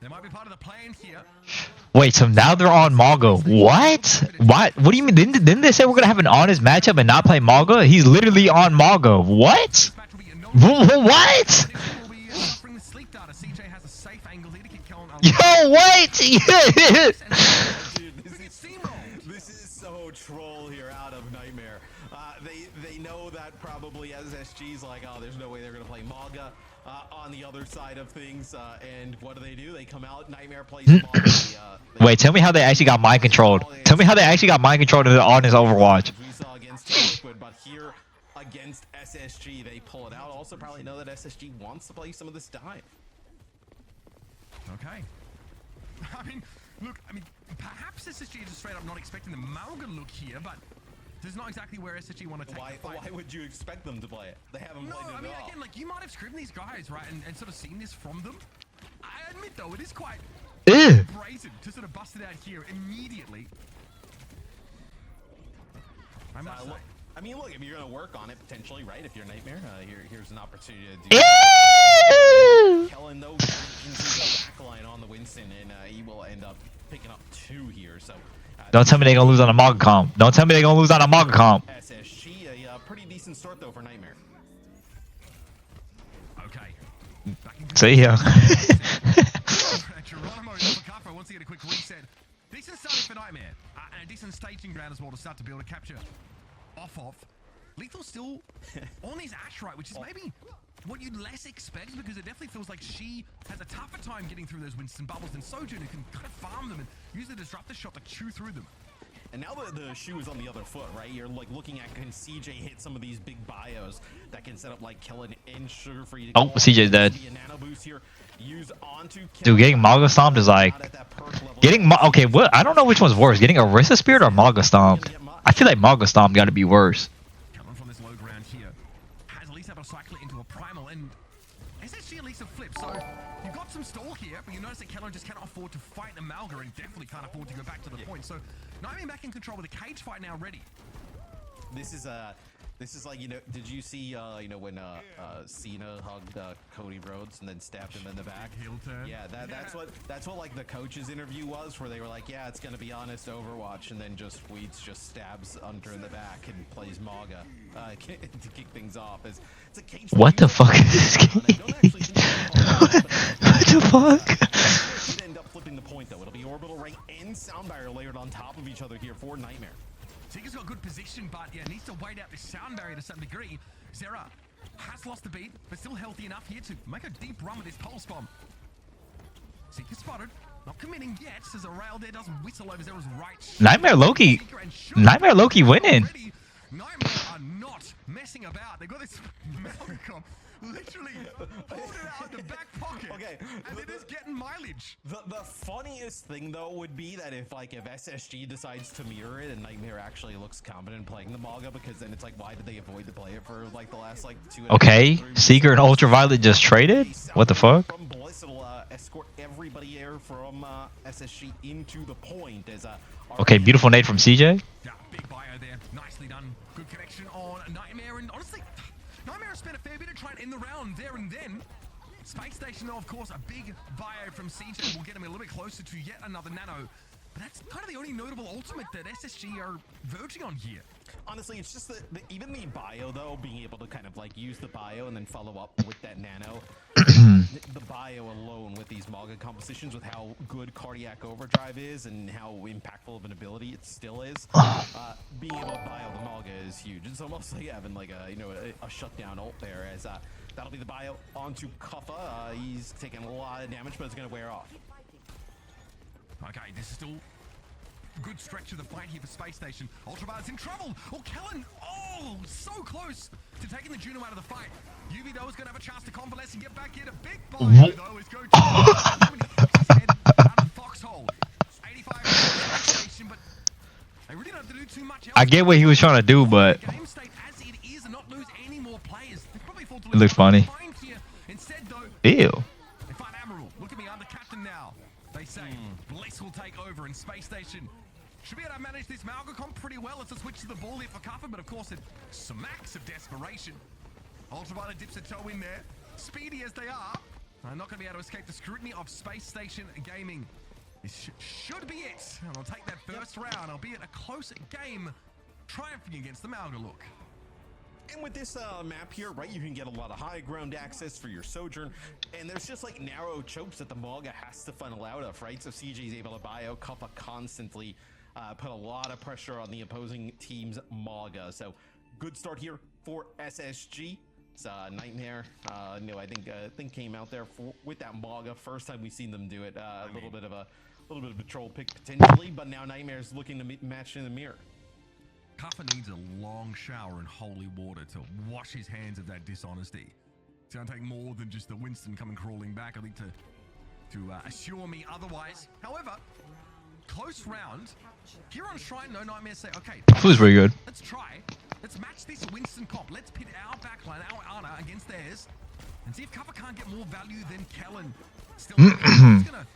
They might be part of the plan here. Wait, so now they're on mauga. What? What do you mean? Didn't they say we're gonna have an honest matchup and not play mauga? He's literally on mauga. What? What? Yo, what? Dude, this is so troll here out of Nightmare. They know that probably SSG's like, oh, there's no way they're gonna play mauga on the other side of things. And what do? They come out. Nightmare plays mauga. Wait, tell me how they actually got mind controlled. Tell me how they actually got mind controlled in the honest Overwatch. We saw against Liquid, but here against SSG, they pull it out. Also, probably know that SSG wants to play some of this dive. Okay. I mean, look, perhaps SSG is just straight up not expecting the mauga look here, but this is not exactly where SSG want to take the fight. Why would you expect them to play it? They haven't played it at all. Again, like, you might have scrimmed these guys, right, and sort of seen this from them. I admit, though, it is quite brazen to sort of bust it out here immediately. I mean, look, if you're going to work on it, potentially, right, if you're Nightmare, here's an opportunity to do that. Kellen, though, into the backline on the Winston, and he will end up picking up 2 here, so... Don't tell me they're gonna lose on a mauga comp. Don't tell me they're gonna lose on a mauga comp. SSG, a pretty decent start, though, for Nightmare. Okay. See ya. Once he get a quick reset. Decent starting for Nightmare. And a decent staging ground as well to start to build a capture off of. Lethal still on his Ash, right, which is maybe what you'd less expect, because it definitely feels like she has a tougher time getting through those Winston bubbles than Sojourn, who can kind of farm them and use the disruptor shot to chew through them. And now that the shoe is on the other foot, right? You're like looking at, can CJ hit some of these big bios that can set up like Kellen and Sugar for you to CJ's dead. Here, Dude, getting mauga stomped is like okay. What? I don't know which one's worse, getting Orisa Spirit or mauga stomped. I feel like mauga stomped got to be worse. Coming from this low ground here, has at least able to cycle it into a primal, and SSG at least a flip. So you've got some stall here, but you notice that Kellen just cannot afford to fight the mauga, and definitely can't afford to go back to the point. So Nightmare back in control with the cage fight now ready. This is like, you know, did you see, you know, when Cena hugged Cody Rhodes and then stabbed him in the back? Heel turn. Yeah, that's what like the coach's interview was, where they were like, yeah, it's gonna be honest Overwatch, and then just Weeds just stabs Hunter in the back and plays mauga to kick things off. It's a cage. What the fuck is this game? What the fuck? End up flipping the point though. It'll be Orbital Ray and Sound Barrier layered on top of each other here for Nightmare. Tigger's got good position, but yeah, needs to wait out this sound barrier to some degree. Zera has lost the beat, but still healthy enough here to make a deep run with his pulse bomb. Seeker spotted, not committing yet, as a rail there does whistle over Zera's right. Nightmare Loki winning. Nightmare are not messing about. They've got this Malcolm literally pulled it out of the back pocket. Okay, and it is getting mileage. The funniest thing though would be that if SSG decides to mirror it and Nightmare actually looks confident playing the mauga, because then it's like, why did they avoid to play it for like the last like 2 Okay, Seeker and Ultraviolet just traded? What the fuck? From Bliss, it'll escort everybody here from SSG into the point as okay, beautiful nade from CJ. Yeah, big bio there, nicely done. Good connection on Nightmare, and honestly, Nightmare has spent a fair bit of trying to end the round there and then. Space Station, though, of course, a big bio from CJ will get him a little bit closer to yet another nano. But that's kind of the only notable ultimate that SSG are verging on here. Honestly, it's just even the bio, though, being able to kind of like use the bio and then follow up with that nano. The bio alone with these mauga compositions, with how good Cardiac Overdrive is and how impactful of an ability it still is, being able to bio the mauga is huge. It's almost like having like a shutdown ult there, as that'll be the bio onto Kuffa. He's taking a lot of damage, but it's going to wear off. Okay, this is still good stretch of the fight here for Space Station. Ultraviolet's in trouble. Oh, Kellen, so close to taking the Juno out of the fight. UV, though, is going to have a chance to convalesce and get back here. A big bio, though, is going to head out of the foxhole. 85 Space Station, but they really don't have to do too much else. I get what he was trying to do, but game state as it is and not lose any more players. It looks funny. Instead, though, ew. They find Admiral. Look at me, I'm the captain now. They say Bliss will take over, and Space Station should be able to manage this mauga comp pretty well. It's a switch to the ball here for Kuffa, but of course it smacks of desperation. Ultraviolet dips a toe in there. Speedy as they are, I'm not going to be able to escape the scrutiny of Space Station Gaming. This should be it. And I'll take that first round, albeit a close game, triumphing against the mauga look. And with this map here, right, you can get a lot of high ground access for your sojourn, and there's just like narrow chokes that the mauga has to funnel out of, right? So CJ is able to buy out Kappa constantly, put a lot of pressure on the opposing team's mauga. So good start here for SSG. It's Nightmare, I think came out there with that mauga. First time we've seen them do it. A little bit of a troll pick potentially, but now Nightmare's looking to match in the mirror. Kappa needs a long shower in holy water to wash his hands of that dishonesty. It's going to take more than just the Winston coming crawling back, I think, to assure me otherwise. However, close round. Here on Shrine, no Nightmare say, okay, Who's very good. let's try. Let's match this Winston comp. Let's pit our backline, our Ana, against theirs, and see if Kappa can't get more value than Kellen. Still, it's gonna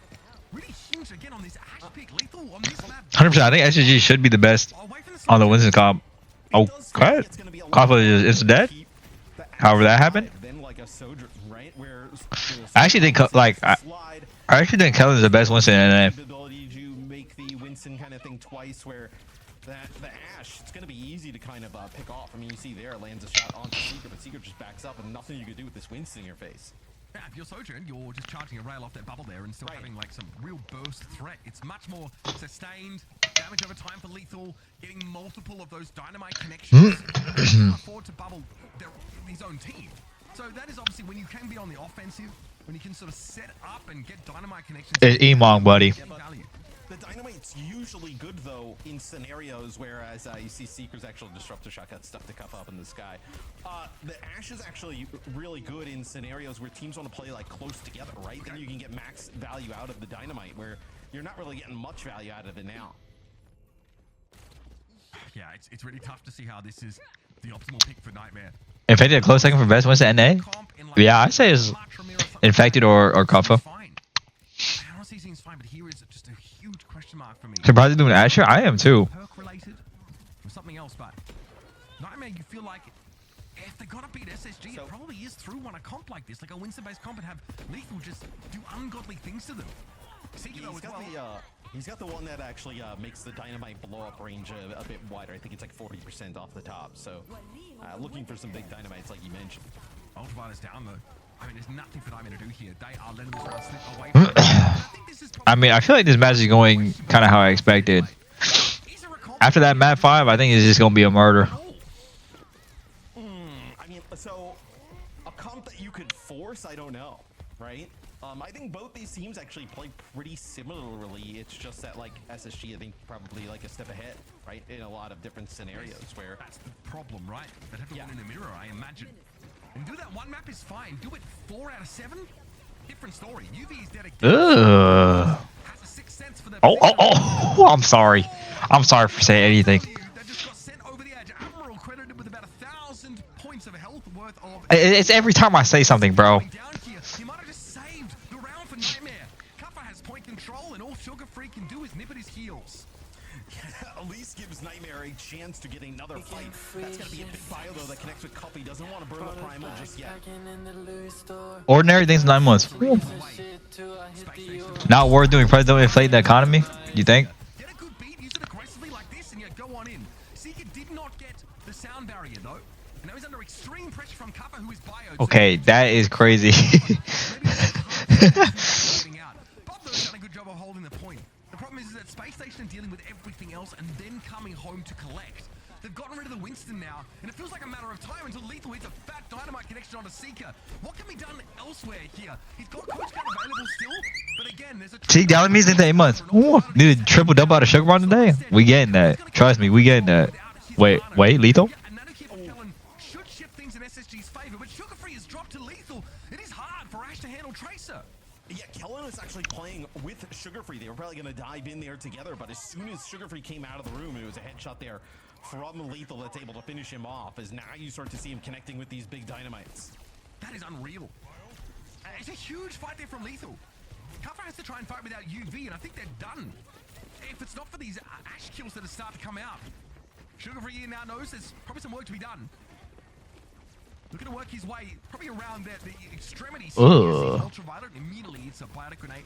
really hinge again on this Ash pick. Lethal on this map. 100%. I think SSG should be the best on the Winston comp. Okay. Kappa is dead. However that happened. I actually think I actually think Kellen is the best Winston in NA. Ability to make the Winston kind of thing twice, where the Ash, it's going to be easy to kind of pick off. I mean, you see there, lands a shot onto Seeker, but Seeker just backs up, and nothing you can do with this Winston in your face. Yeah, if you're Sojourn, you're just charging a rail off that bubble there and still having like some real burst threat. It's much more sustained damage over time for Lethal, getting multiple of those dynamite connections. He can't afford to bubble his own team. So that is obviously when you can be on the offensive, when you can sort of set up and get dynamite connections. It's Emong, buddy. The Dynamite's usually good, though, in scenarios whereas you see Seeker's actual Disruptor Shot got stuck to Cup up in the sky. The Ash is actually really good in scenarios where teams want to play like close together, right? Then you can get max value out of the Dynamite, where you're not really getting much value out of it now. Yeah, it's really tough to see how this is the optimal pick for Nightmare. Infected a close second for best Winston NA? Yeah, I say it's Infected or Kappa. Honestly, seems fine, but here is just a huge question mark for me. Could probably do an Asher. I am too. Perk related or something else, but Nightmare, you feel like if they gotta beat SSG, it probably is through one a comp like this, like a Winston-based comp, and have Lethal just do ungodly things to them. He's got the one that actually makes the Dynamite blow-up range a bit wider. I think it's like 40% off the top. So looking for some big Dynamites like you mentioned. Ultraviolet's down though. I mean, there's nothing for Nightmare to do here. They are letting this round slip away from I mean, I feel like this match is going kind of how I expected. After that map 5, I think it's just going to be a murder. I mean, so a comp that you could force, I don't know, right? I think both these teams actually play pretty similarly. It's just that, like, SSG, I think, probably like a step ahead, right? In a lot of different scenarios where... That's the problem, right? They'd have to win in the mirror, I imagine. And do that one map is fine. Do it 4 out of 7? Different story. UV is dedicated. Ugh. Has a sixth sense for the Oh, I'm sorry. I'm sorry for saying anything. That just got sent over the edge. Admiral credited with about 1,000 points of health worth of... It's every time I say something, bro. Down here. He might have just saved the round for Nightmare. Kappa has point control, and all Sugar Free can do is nip at his heels. At least gives Nightmare a chance to get another fight. That's gonna be a big bio though that connects with Cuppy. Doesn't want to burn the primal just yet. Ordinary things 9 months. Woo. Not worth doing. Probably don't inflate the economy. You think? Get a good beat, use it aggressively like this, and yet go on in. Seeker did not get the sound barrier though. And now he's under extreme pressure from Kappa, who is bio. Okay, that is crazy. Bob though has done a good job of holding the point. The problem is that Space Station are dealing with everything else and then coming home to collect. They've gotten rid of the Winston now, and it feels like a matter of time until Lethal hits a fat dynamite connection onto Seeker. What can be done elsewhere here? He's got Coach Gun available still, but again, there's a... See, down means in 8 months. Ooh, need a triple double out of Sugar Bomb today? We getting that. Trust me, we getting that. Wait, Lethal? Should shift things in SSG's favor, but Sugar Free is dropped to Lethal. It is hard for Ash to handle Tracer. Yeah, Kellen is actually playing with Sugar Free. They were probably going to dive in there together, but as soon as Sugar Free came out of the room, it was a headshot there from Lethal that's able to finish him off, as now you start to see him connecting with these big dynamites. That is unreal. It's a huge fight there from Lethal. Kappa has to try and fight without UV, and I think they're done. If it's not for these Ash kills that are starting to come out. Sugar Free now knows there's probably some work to be done. Looking to work his way probably around the extremity. Ugh. Ultraviolet. Immediately, it's a biotic grenade.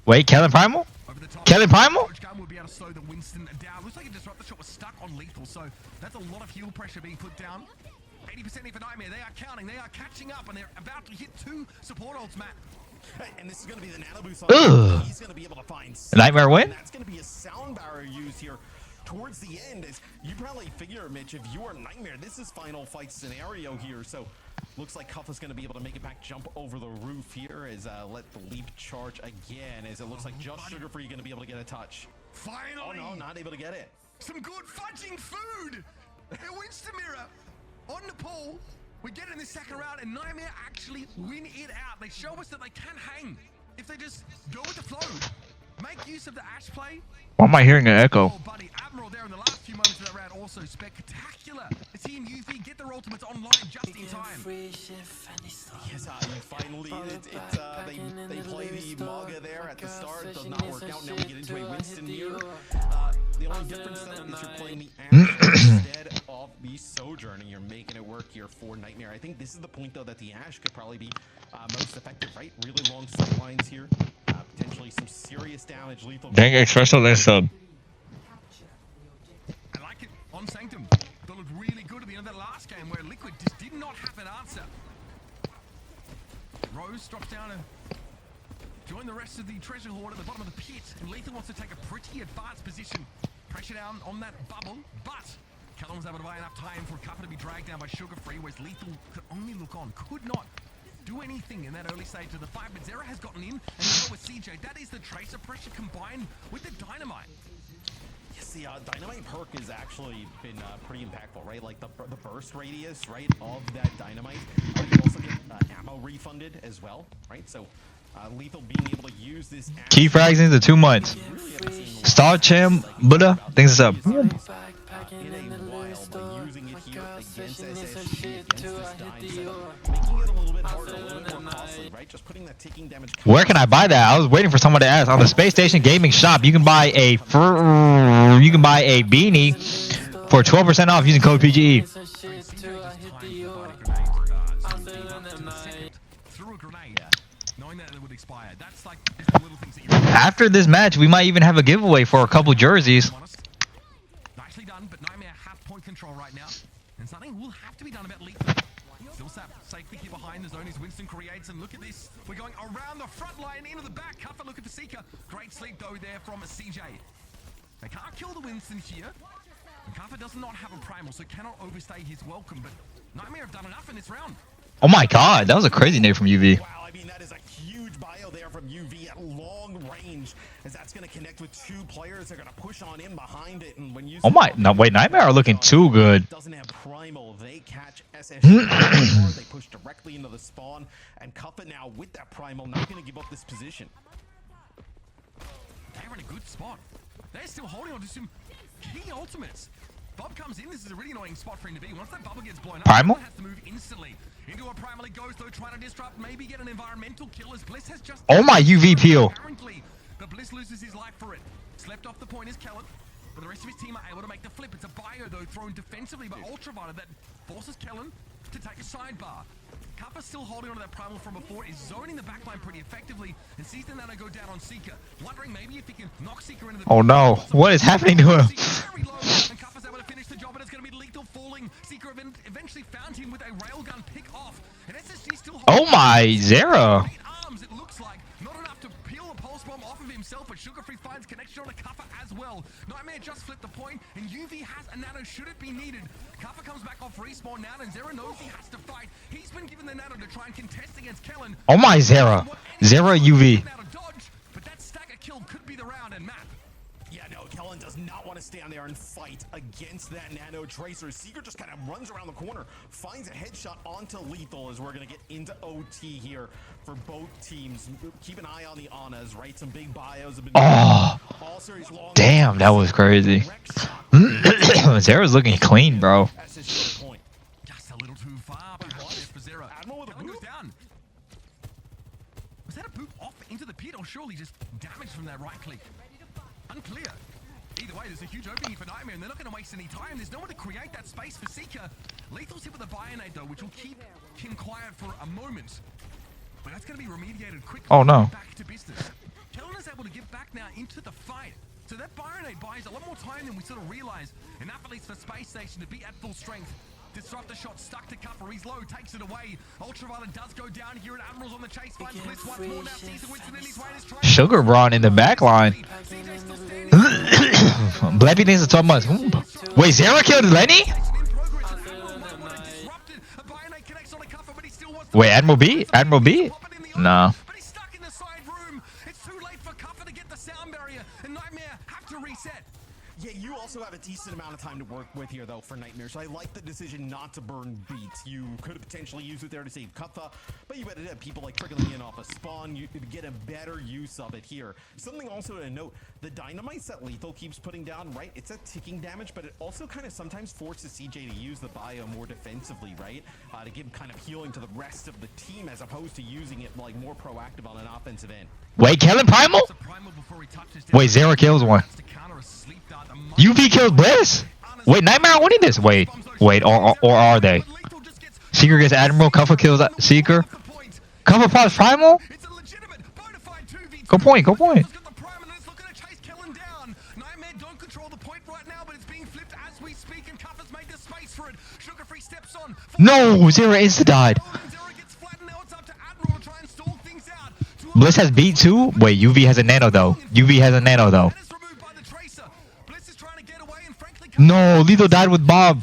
Wait, Kellen Primal? Over the top. Kellen Primal? Coach Gunn will be able to slow the Winston down. Looks like a disruptor shot was stuck on lethal, so that's a lot of heal pressure being put down. 80% for Nightmare. They are counting. They are catching up, and they're about to hit 2 support ults, Matt. And this is going to be the nano boost. Ugh. He's going to be able to find Nightmare win? That's going to be a sound barrier used here towards the end. As you probably figure, Mitch, if you are Nightmare, this is final fight scenario here. So looks like Cuff is going to be able to make it back, jump over the roof here as let the leap charge again. As it looks like just Sugar Free going to be able to get a touch. Finally. Oh no, not able to get it. Some good fudging food. It Winston Mirror on Nepal. We get in the second round, and Nightmare actually win it out. They show us that they can hang if they just go with the flow. Make use of the Ash play. Why am I hearing an echo? Oh, buddy, Admiral there in the last few moments of that round also spectacular. The team UV get their ultimates online just in time. Yes, finally, they play the mauga there at the start. Does not work out. Now we get into a Winston Mirror. The only difference though is you're playing the Ash instead of the Sojourn, and you're making it work here for Nightmare. I think this is the point though that the Ash could probably be most effective, right? Really long sight lines here. Potentially some serious damage, lethal. Dang, espresso, let's sub. I like it on Sanctum. That looked really good at the end of that last game where Liquid just did not have an answer. Rose drops down and join the rest of the treasure hoard at the bottom of the pit. And Lethal wants to take a pretty advanced position. Pressure down on that bubble, but Callum was able to buy enough time for Cuppa to be dragged down by Sugar Free, whereas Lethal could only look on, could not do anything in that early stage of the fight. But Zera has gotten in, and so with CJ. That is the tracer pressure combined with the dynamite. Yes, the dynamite perk has actually been pretty impactful, right? Like the burst radius, right, of that dynamite. You can also get ammo refunded as well, right? So Lethal being able to use this Key frags into 2 months. Star Chim, Buddha, things is up. in a while, but using it here against SSG, against this Dynamite, making it a little bit harder, a little bit more costly, right? Just putting that ticking damage. Where can I buy that? I was waiting for someone to ask. On the Space Station Gaming Shop, you can buy a beanie for 12% off using code PGE. After this match, we might even have a giveaway for a couple jerseys. Nicely done, but Nightmare have point control right now, and something will have to be done about Lethal. Still safely here behind the zone as Winston creates, and look at this. We're going around the front line into the back. Cuffa looking for Seeker. Great sleep though there from a CJ. They can't kill the Winston here. And Cuffa does not have a primal, so cannot overstay his welcome. But Nightmare have done enough in this round. Oh my god, that was a crazy nade from UV. Wow, I mean, that is a huge bio there from UV at long range, as that's going to connect with 2 players. They're going to push on in behind it, and when you Oh my, no wait, Nightmare are looking too good. Doesn't have primal, they catch SSG. They push directly into the spawn, and Cuffa now with that primal, not going to give up this position. They're in a good spot. They're still holding on to some key ultimates. Bob comes in. This is a really annoying spot for him to be. Once that bubble gets blown up, Primal? he has to move instantly. Into a primal he goes, though, trying to disrupt, maybe get an environmental kill as Bliss has just... Oh my UV peel. Apparently, but Bliss loses his life for it. Slept off the point is Kellen, but the rest of his team are able to make the flip. It's a bio, though, thrown defensively by Ultraviolet that forces Kellen to take a sidebar. Cuppa still holding on to that primal from before, is zoning the backline pretty effectively, and sees the nano go down on Seeker, wondering maybe if he can knock Seeker into the... Oh no, what is happening to him? Very low, and Cuppa's able to finish the job, and it's going to be Lethal falling. Seeker eventually found him with a railgun pick off, and SSG still Oh my, Zera. arms, it looks like. Not enough to peel a pulse bomb off of himself, but Sugar Free finds connection on a Cuppa as well. Nightmare just flipped the point, and UV has a nano should it be needed. Cuppa comes back off respawn now, and Zera knows he has to fight. He's been given the nano to try and contest against Kellen. Oh my, Zera. Zera UV. But that stagger kill could be the round, and Matt. Yeah, no, Kellen does not want to stand there and fight against that nano tracer. Seeker just kind of runs around the corner, finds a headshot onto Lethal as we're going to get into OT here for both teams. Keep an eye on the Anas, right? Some big bios have been all series long. Damn, that was crazy. Zera's looking clean, bro. That's his point. Just a little too far behind there for Zera. Admiral with a Kellen goes boot? down. Was that a boot off into the pit, or surely just damage from that right click? Unclear. either way, there's a huge opening for Nightmare, and they're not going to waste any time. There's no one to create that space for Seeker. Lethal's hit with a Bionade, though, which will keep him quiet for a moment. But that's going to be remediated quickly. Oh, no. Back to business. Kellen is able to get back now into the fight. So that Bionade buys a lot more time than we sort of realize. Enough at least for Space Station to be at full strength. Disruptor shot stuck to Cuffer. He's low, takes it away. Ultraviolet does go down here, and Admiral's on the chase. Finds Bliss once more now. Season Winston in his way. Sugar Braun in the back line. Blappy things are 12 months. Wait, Zera killed Lenny? Wait, Admiral B? Admiral B? No. But he's stuck in the side room. It's too late for Cuffer to get the sound barrier, and Nightmare have to reset. Yeah, you also have a decent amount of time to work with here, though, for Nightmare. So I like the decision not to burn beats. You could potentially use it there to save Cutha, but you ended up people like trickling in off a spawn. You could get a better use of it here. Something also to note, the dynamites that Lethal keeps putting down, right? It's a ticking damage, but it also kind of sometimes forces CJ to use the bio more defensively, right? To give kind of healing to the rest of the team as opposed to using it like more proactive on an offensive end. Wait, Kellen Primal? Wait, Zera kills one. UV kills Bliss? Wait, Nightmare are winning this. Wait, or are they? Seeker gets Admiral, Cuffer kills Seeker. Cuffer pops Primal? Go point, go point. No, Zera insta-died. Bliss has beat too? Wait, UV has a nano though. UV has a nano though. No, Lethal died with Bob.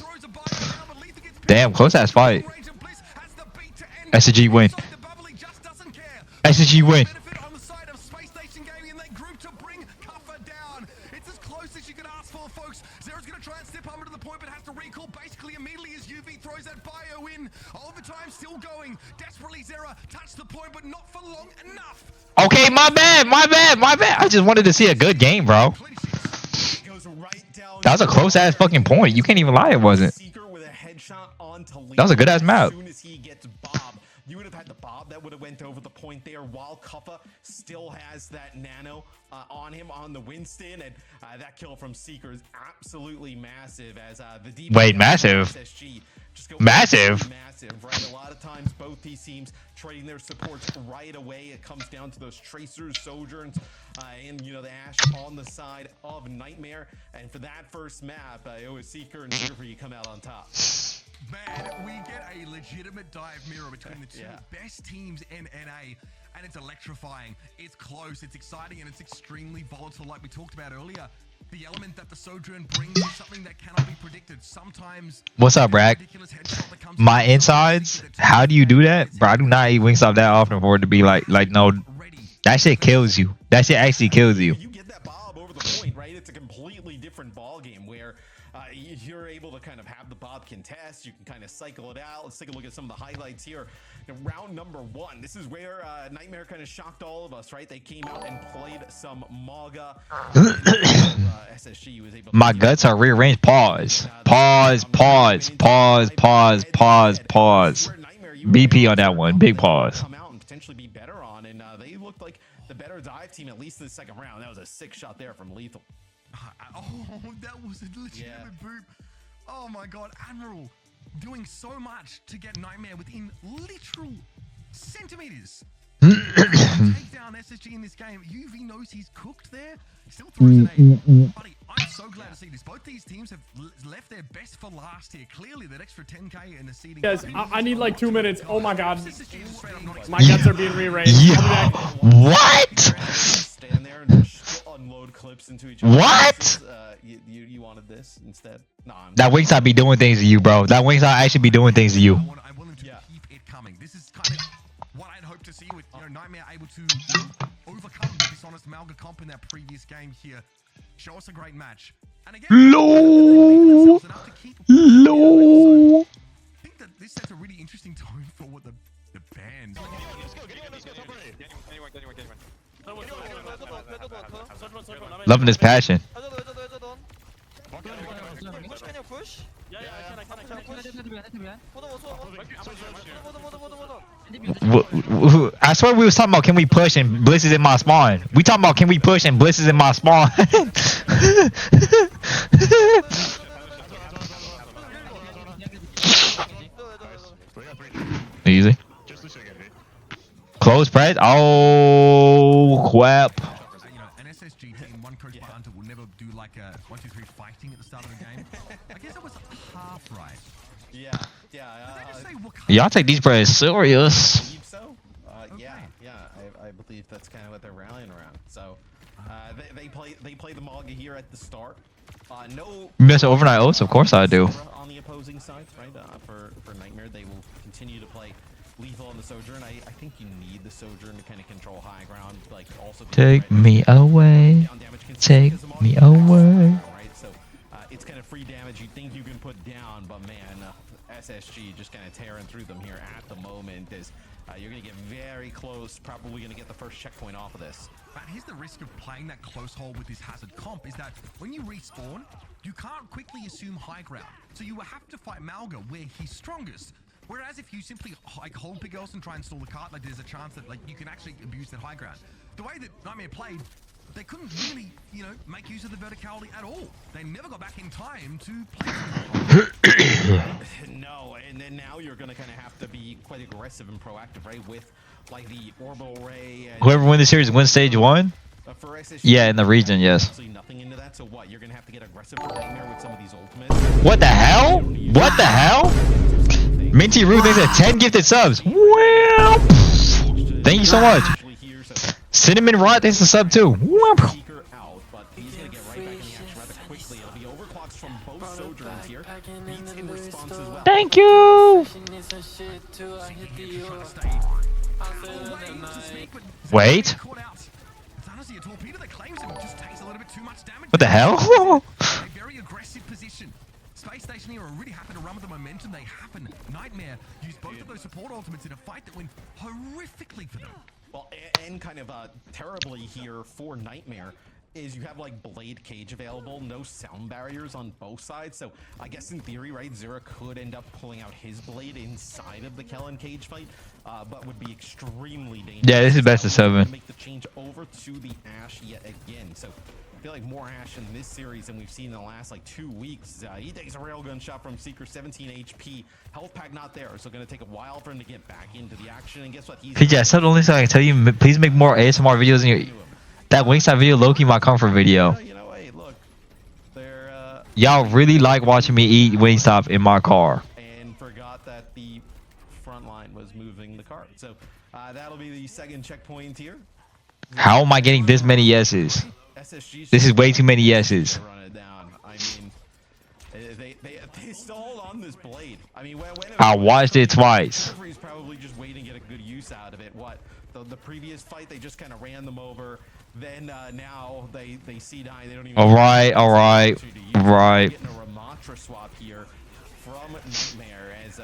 Damn, close ass fight. SG win. SG win. Okay, my bad. I just wanted to see a good game, bro. That was a close ass fucking point. You can't even lie, it wasn't. That was a good ass map. As soon as he gets Bob, you would have had the Bob that would have went over the point there, while Cuffa still has that nano on him on the Winston, and that kill from Seeker is absolutely massive. As the deep massive. SSG just go massive. Massive, right? A lot of times both these teams trading their supports right away. It comes down to those tracers, sojourns, and you know the Ash on the side of Nightmare. And for that first map, it was Seeker and Sugar come out on top. Man, we get a legitimate dive mirror between the two best teams in NA, and it's electrifying. It's close, it's exciting, and it's extremely volatile, like we talked about earlier. The element that the Sojourn brings is something that cannot be predicted. Sometimes. What's up, Bragg? My insides? How do you do that? Bro, I do not eat Wingstop that often for it to be like no. That shit kills you. That shit actually kills you. You get that Bob over the point, right? It's a completely different ball game where you're able to kind of have the Bob contest. You can kind of cycle it out. Let's take a look at some of the highlights here. Round number 1. This is where Nightmare kind of shocked all of us, right? They came out and played some mauga. SSG was able to my guts are rearranged. Pause. BP on that one. Big pause. Come out and potentially be better on, and they looked like the better dive team, at least in the second round. That was a sick shot there from Lethal. Oh, that was a legitimate boop. Oh my god, Admiral doing so much to get Nightmare within literal centimeters. Take down SSG in this game. UV knows he's cooked there. Still throws an A. Buddy, I'm so glad to see this. Both these teams have left their best for last here. Clearly, that extra 10k in the seeding. Guys, I need like 2 minutes. Oh my god. My guts are being rearranged. Yeah. What? Stand there and just unload clips into each other. What? You wanted this instead? No, that Wingstop be doing things to you, bro. That Wingstop actually be doing things to you. I want him to keep it coming. This is kind of what I'd hoped to see with Nightmare able to overcome the dishonest mauga comp in that previous game here. Show us a great match. And again, Low. I think that this sets a really interesting tone for what the band. Loving his passion. Push, can you push? Yeah, I can push. I swear we was talking about can we push and Bliss is in my spawn. We talking about can we push and Bliss is in my spawn. Easy. Close press. Oh crap. You know, an SSG team, one coach by Hunter will never do like a 1, 2, 3 fighting at the start of the game. I guess it was half right. Yeah, yeah. Did they just say Wakanda? Y'all take these press serious. Believe so? Yeah, yeah. I believe that's kind of what they're rallying around. So they play the mauga here at the start. No. You miss overnight oats? Of course I do. On the opposing side, right? For Nightmare, they will continue to play lethal on the Sojourn. I think you need the Sojourn to kind of control high ground, like also Take me away. Take me away. Right, so it's kind of free damage you think you can put down, but man, SSG just kind of tearing through them here at the moment. Is you're gonna get very close, probably gonna get the first checkpoint off of this. But here's the risk of playing that close hold with this hazard comp is that when you respawn, you can't quickly assume high ground. So you will have to fight Mauga where he's strongest. Whereas if you simply like hold pgeheads and try and stall the cart, like there's a chance that like you can actually abuse that high ground. The way that Nightmare played, they couldn't really, you know, make use of the verticality at all. They never got back in time to play. No, and then now you're gonna kind of have to be quite aggressive and proactive, right? With like the orbital ray. And Whoever wins the series wins stage 1. for SSG, Yeah, in the region, yes. absolutely nothing into that. So what? You're gonna have to get aggressive for Nightmare with some of these ultimates. What the hell? What the hell? Minty Rue thanks for 10 gifted subs. Wow. Thank you so much. Cinnamon Rot thanks for sub too. Wow. Seeker out, but he's gonna get right back in the action rather quickly. It'll be overclocks from both Sojourns here. Beats in response as well. Thank you. Wait. What the hell? A very aggressive position. Space Station here are really happy to run with the momentum they happen. Nightmare used both of those support ultimates in a fight that went horrifically for them. Well, and kind of terribly here for Nightmare is you have like Blade Cage available, no sound barriers on both sides. So I guess in theory, right, Zera could end up pulling out his blade inside of the Kellen Cage fight, but would be extremely dangerous. Yeah, this is best of 7. Make the change over to the Ash yet again. So I feel like more Ash in this series than we've seen in the last like 2 weeks. He takes a railgun shot from Seeker, 17 HP, health pack not there, so gonna take a while for him to get back into the action. And guess what? He's PJ, I said the only thing I can tell you, please make more ASMR videos in your... That Wingstop video, low-key my comfort video. you know, hey, look, they're Y'all really like watching me eat Wingstop in my car. and forgot that the front line was moving the cart. So that'll be the second checkpoint here. How am I getting this many yeses? SSG. This is way too many yeses. Run it down. I mean, they stalled on this blade. I mean, when I watched it twice. Referee's probably just waiting to get a good use out of it. What the previous fight, they just kind of ran them over. Then now they see dying. They don't even. All right. Getting a Ramatra swap here from Nightmare as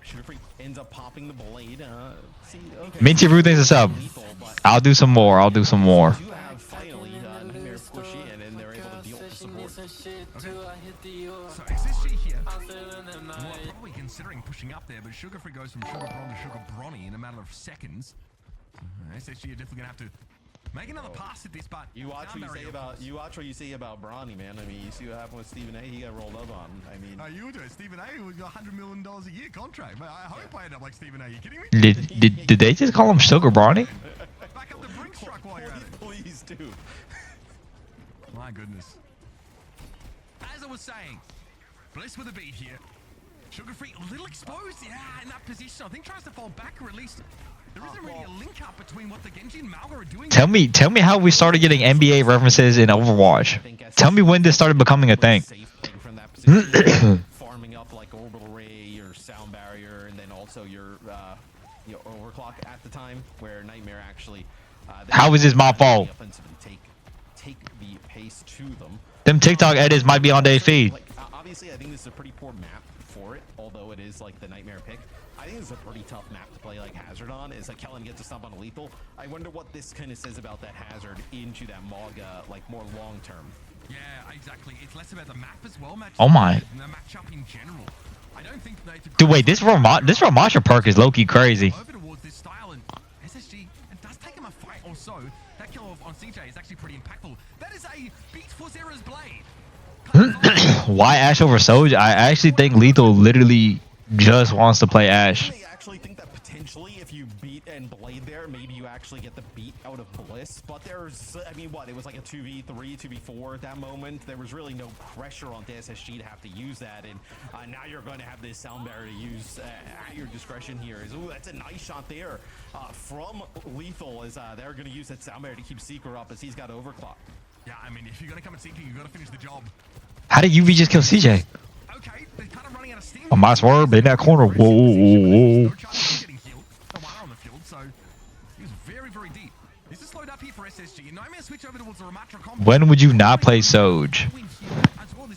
Sugar Free ends up popping the blade. See, okay. Minty Rue thanks for sub. I'll do some more. You have finally Nightmare push in, and they're able to deal with the support. So SSG here, well, probably considering pushing up there, but Sugar Free goes from Sugar Bron to Sugar Bronny in a matter of seconds. SSG are definitely gonna have to make another pass at this, but You watch what you say about Bronny, man. I mean, you see what happened with Stephen A. He got rolled up on. I mean, you were doing Stephen A. who got $100 million a year contract. Man, I hope I end up like Stephen A. Are you kidding me? Did they just call him Sugar Bronny? Back up the Brinks truck while you're at it. please do. My goodness. As I was saying, Bliss with a beat here. Sugar Free a little exposed, yeah, in that position. I think tries to fall back, or at least there isn't really a link up between what the Genji and Mauga are doing. Tell me how we started getting NBA references in Overwatch. Tell me when this started becoming a thing. From that position, farming up like orbital ray, your sound barrier, and then also your overclock at the time where Nightmare actually. How is this my fault? Take the pace to them. Them TikTok edits might be on their feed. Like, obviously, I think this is a pretty poor map for it, although it is like the Nightmare pick. I think this is a pretty tough map to play like Hazard on. Is like Kellen gets a stomp on a lethal. I wonder what this kind of says about that Hazard into that mauga, like more long term. Yeah, exactly. It's less about the map as well, match. Oh my. The matchup in general. I don't think they. Dude, wait, this Ramasha perk is low-key crazy. Over towards this style, and SSG it does take him a fight or so. That kill on CJ is actually pretty impactful. That is a beat for Zera's blade. Why Ash over Soj? I actually think Lethal literally just wants to play Ash. I actually think that potentially if you beat and blade there, maybe you actually get the beat out of Bliss. But there's, I mean, what? It was like a 2v3, 2v4 at that moment. There was really no pressure on the SSG to have to use that. And now you're going to have this sound barrier to use at your discretion here. Ooh, that's a nice shot there from Lethal as they're going to use that sound barrier to keep Seeker up as he's got overclock. Yeah, I mean, if you're going to come and Seeker, you've got to finish the job. How did UV just kill CJ? Okay, they're kind of running out of steam. On my swerve in that corner. Whoa, whoa, whoa. Getting healed. Omar on the field, so he was very, very deep. This is slowed up here for SSG. Nightmare switch over towards the Ramatra combo. When would you not play Soj?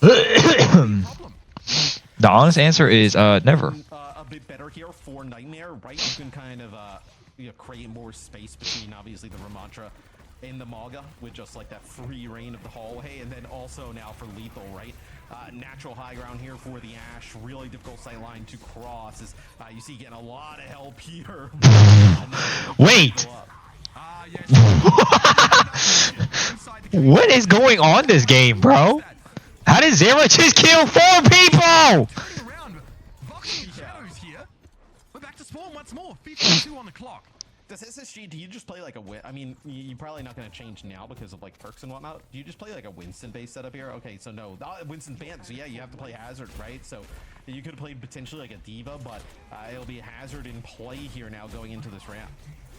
The honest answer is never. A bit better here for Nightmare, right? You can kind of create more space between obviously the Ramatra and the mauga with just like that free reign of the hallway, and then also now for Lethal, right? Natural high ground here for the Ash. Really difficult sight line to cross as you see getting a lot of help here. Wait. What is going on this game, bro? How did Zera just kill 4 people? We're back to spawn once more. 52 on the clock. Does SSG, do you just play like a I mean, you're probably not going to change now because of like perks and whatnot. Do you just play like a Winston-based setup here? Okay, so no, Winston's banned, so yeah, you have to play Hazard, right? So you could have played potentially like a Diva, but it'll be a Hazard in play here now going into this round.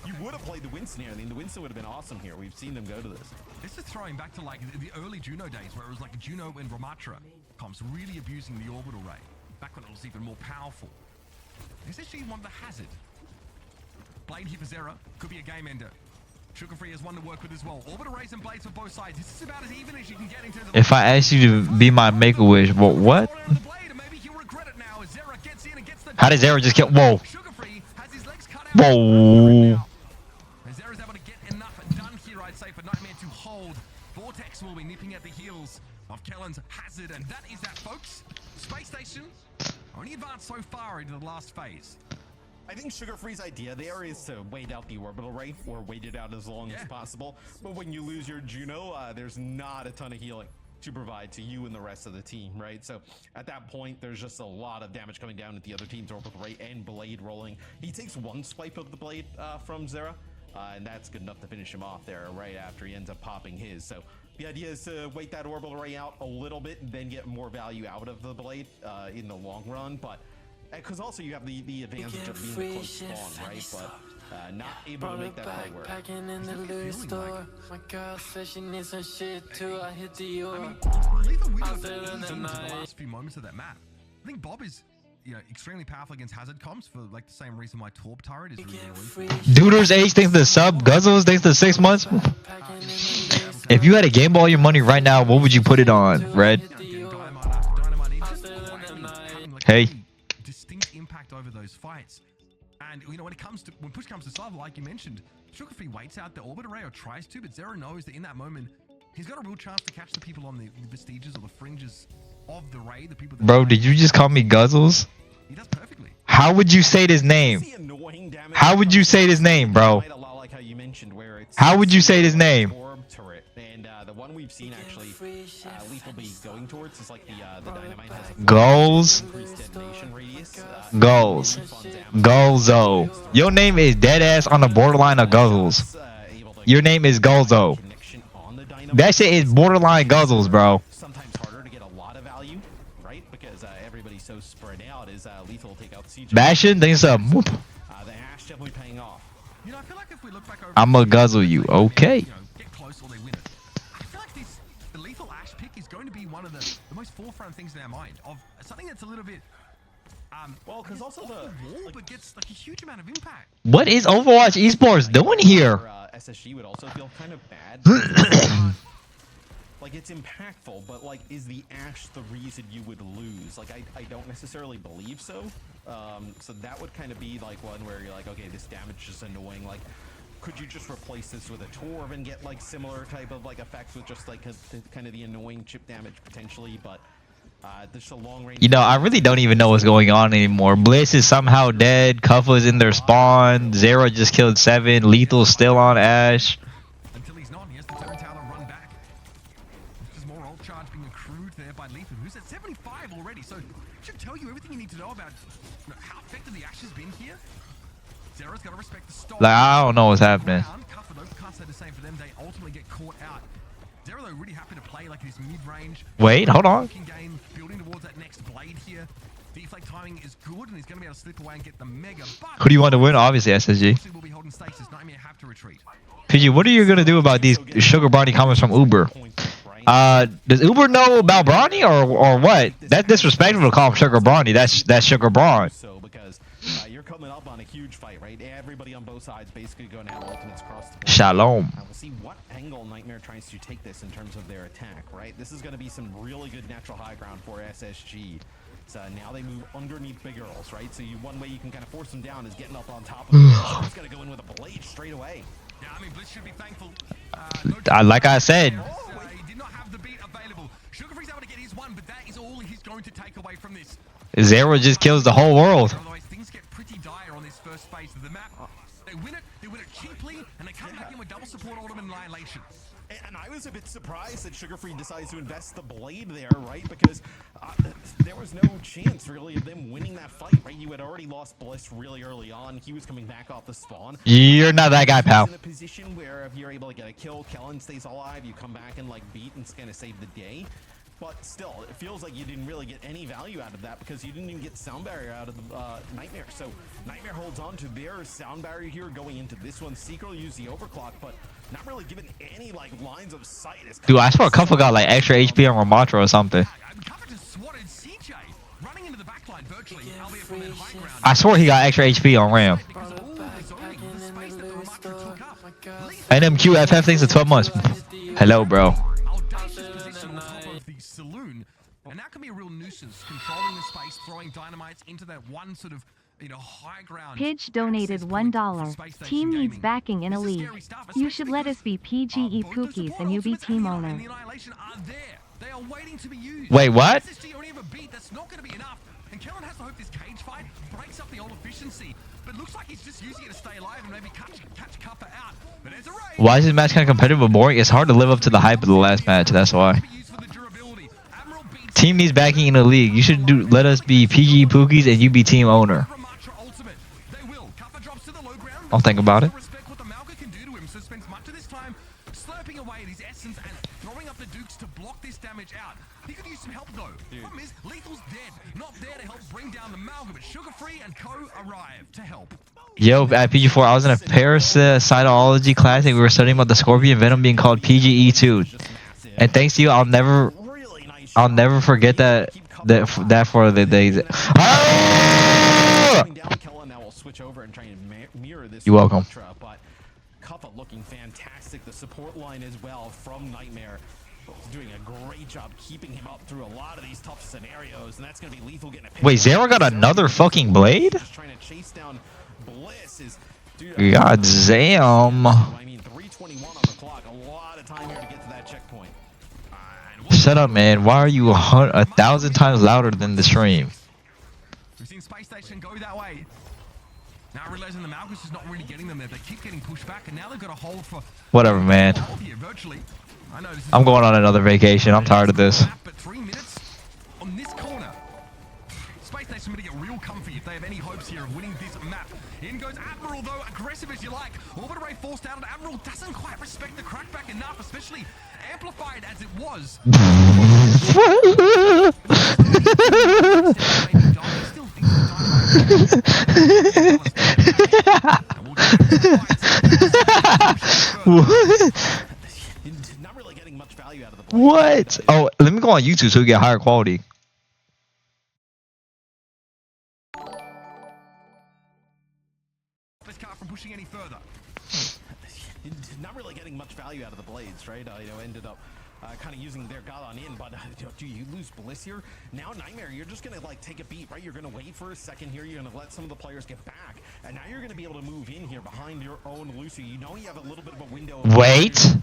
You would have played the Winston here. I mean, the Winston would have been awesome here. We've seen them go to this. This is throwing back to like the early Juno days where it was like Juno and Ramatra comps really abusing the orbital ray. Back when it was even more powerful. SSG wanted the Hazard. Blade here for Zera. Could be a game ender. Sugar Free has one to work with as well. Orbital rays and blades for both sides. This is about as even as you can get in terms of... If I ask you to be my Make-A-Wish, what? How did Zera just kill? Whoa. Whoa. Zera's able to get enough done here, I'd say, for Nightmare to hold. Vortex will be nipping at the heels of Kellen's Hazard, and that is that, folks. Space Station only advanced so far into the last phase. I think Sugar Free's idea there is to wait out the orbital ray or wait it out as long as possible. But when you lose your Juno, there's not a ton of healing to provide to you and the rest of the team, right? So at that point, there's just a lot of damage coming down at the other team's orbital ray and blade rolling. He takes one swipe of the blade from Zera, and that's good enough to finish him off there right after he ends up popping his. So the idea is to wait that orbital ray out a little bit and then get more value out of the blade in the long run. But because also you have the advantage of being a close spawn, right? But not able to make that play work. In the loot store. My girl says she needs some shit too. I hit the Lethal window into the last few moments of that map. I think Bob is extremely powerful against Hazard comps for like the same reason why Torp turret is really Duder's age thinks the sub, Guzzles thinks the 6 months. If you had a game all your money right now, what would you put it on, Red? Hey. Distinct impact over those fights. And when push comes to shove, like you mentioned, Sugar Free waits out the orbit array or tries to, but Zera knows that in that moment he's got a real chance to catch the people on the vestiges or the fringes of the ray, the people that Bro, did you just call me Guzzles? He does perfectly. How would you say his name? How would you say his name, bro? How would you say his name? And the one we've seen actually Lethal be going towards is like the dynamite has Goals. Goals. Golzo. Your name is deadass on the borderline of Guzzles. Your name is Golzo. That shit is borderline Guzzles, bro. Sometimes harder to get a lot of value, right? Because everybody's so spread out. Is Lethal will take out CJ. Bastion, thanks up. The Ash definitely paying off. I feel like if we look back over I'ma guzzle you, okay? Get close or they win it. I feel like the Lethal Ash pick is going to be one of the most forefront things in our mind of something that's a little bit well, because also the wall, but gets like a huge amount of impact. What is Overwatch Esports doing here? SSG would also feel kind of bad. Like it's impactful, but like is the Ash the reason you would lose? Like I don't necessarily believe so. So that would kind of be like one where you're like, okay, this damage is annoying. Like, could you just replace this with a Torv and get like similar type of like effects with just like kind of the annoying chip damage potentially? But There's a long range. You know, I really don't even know what's going on anymore. Bliss is somehow dead. Kufla's in their spawn. Zero just killed 7. Lethal's still on Ash. Until he's not, he has to turn tail and run back. There's more ult charge being accrued there by Lethal, who's at 75 already. So, should tell you everything you need to know about how effective the Ash has been here. Zero's got to respect the stop. Like, I don't know what's happening. Cuff, though, can't say the same for them. They ultimately get caught out. Zero, though, really happy to play like his mid-range. Wait, hold on. Game, building towards that next blade here. Deflect timing is good, and he's going to be able to slip away and get the mega. But Who do you want to win? Obviously, SSG. will be holding stasis. Nightmare have to retreat. PG, what are you going to do about these sugar brownie comments from Uber? Does Uber know about Brawny or what? That's disrespectful to call him Sugar Brawny. That's Sugar Brawn. So because you're coming up on a huge fight, right? Everybody on both sides basically going to have ultimates across the board. Shalom. We'll see what angle Nightmare tries to take this in terms of their attack, right? This is going to be some really good natural high ground for SSG. So now they move underneath big girls, right? So one way you can kind of force them down is getting up on top of them. He's going to go in with a blade straight away. Yeah, I mean, Blitz should be thankful. Like I said, He did not have the beat available. Sugarfree's able to get his one, but that is all he's going to take away from this. Zero just kills the whole world. Otherwise, things get pretty dire on this first phase of the map. They win it cheaply, and they come back in with double support ultimate annihilation. And I was a bit surprised that Sugarfree decides to invest the blade there, right? Because there was no chance, really, of them winning that fight, right? You had already lost Bliss really early on. He was coming back off the spawn. You're not that guy, pal. In a position where if you're able to get a kill, Kellen stays alive, you come back and like beat and kind of save the day. But still, it feels like you didn't really get any value out of that because you didn't even get sound barrier out of the Nightmare. So Nightmare holds on to their sound barrier here going into this one. Seeker will use the overclock, but not really given any like lines of sight. Dude, I swear Kufla got like extra HP on Ramatra or something. Cover just swatted CJ running into the backline virtually, albeit from that high ground. I swear he got extra HP on Ram. Because all the zoning, the space that the Ramatra took up. NMQFF thinks it's 12 months. Hello, bro. Audacious position on top of the saloon, and that can be a real nuisance, controlling the space, throwing dynamites into that one sort of, high ground. Pidge donated $1. Team needs backing in a league. You should let us be PGE Pookies and you be team owner. And the annihilation are there. They are waiting to be used. Wait, what? SSG only have a beat. That's not going to be enough. And Kellen has to hope this cage fight breaks up the old efficiency. But looks like he's just using it to stay alive and maybe catch Cuppa out. But there's a raid. Why is this match kind of competitive but boring? It's hard to live up to the hype of the last match. That's why. Team needs backing in the league. You should let us be PGE Pookies and you be team owner. I'll think about it. Respect what the mauga can do to him, so spends much of this time slurping away at his essence and throwing up the dukes to block this damage out. He could use some help though. Problem is, Lethal's dead, not there to help bring down the mauga, but Sugarfree and Co arrive to help. Yo, at PG4, I was in a parasitology class and we were studying about the scorpion venom being called PGE2. And thanks to you, I'll never forget that for the days. You're welcome. But Cuppa looking fantastic. The support line as well from Nightmare doing a great job keeping him up through a lot of these tough scenarios, and that's going to be Lethal getting a pick. Wait, Zero got another fucking blade? Just trying to chase down Bliss is God damn. I mean, 3:21 on the clock. A lot of time here to get to that checkpoint. Shut up, man. Why are you 1,000 times louder than the stream? We've seen Space Station go that way. Now realizing the Malgus is not really getting them there. They keep getting pushed back, and now they've got a hold for... Whatever, man. Here, virtually. I know this is I'm going on another vacation. I'm tired of this. But 3 minutes on this corner. Space Station going to get real comfy if they have any hopes here of winning this map. In goes Admiral, though, aggressive as you like. Orbit Array forced out, and Admiral doesn't quite respect the crackback enough, especially amplified as it was. Not really getting much value out of the blade. What? Oh, let me go on YouTube so we get higher quality. This car from pushing any further. Not really getting much value out of the blades, right? Ended up kind of using their god on in, but do you lose Bliss here? Now Nightmare, you're just gonna like take a beat, right? You're gonna wait for a second here. You're gonna let some of the players get back, and now you're gonna be able to move in here behind your own Lucy. You know you have a little bit of a window. Wait.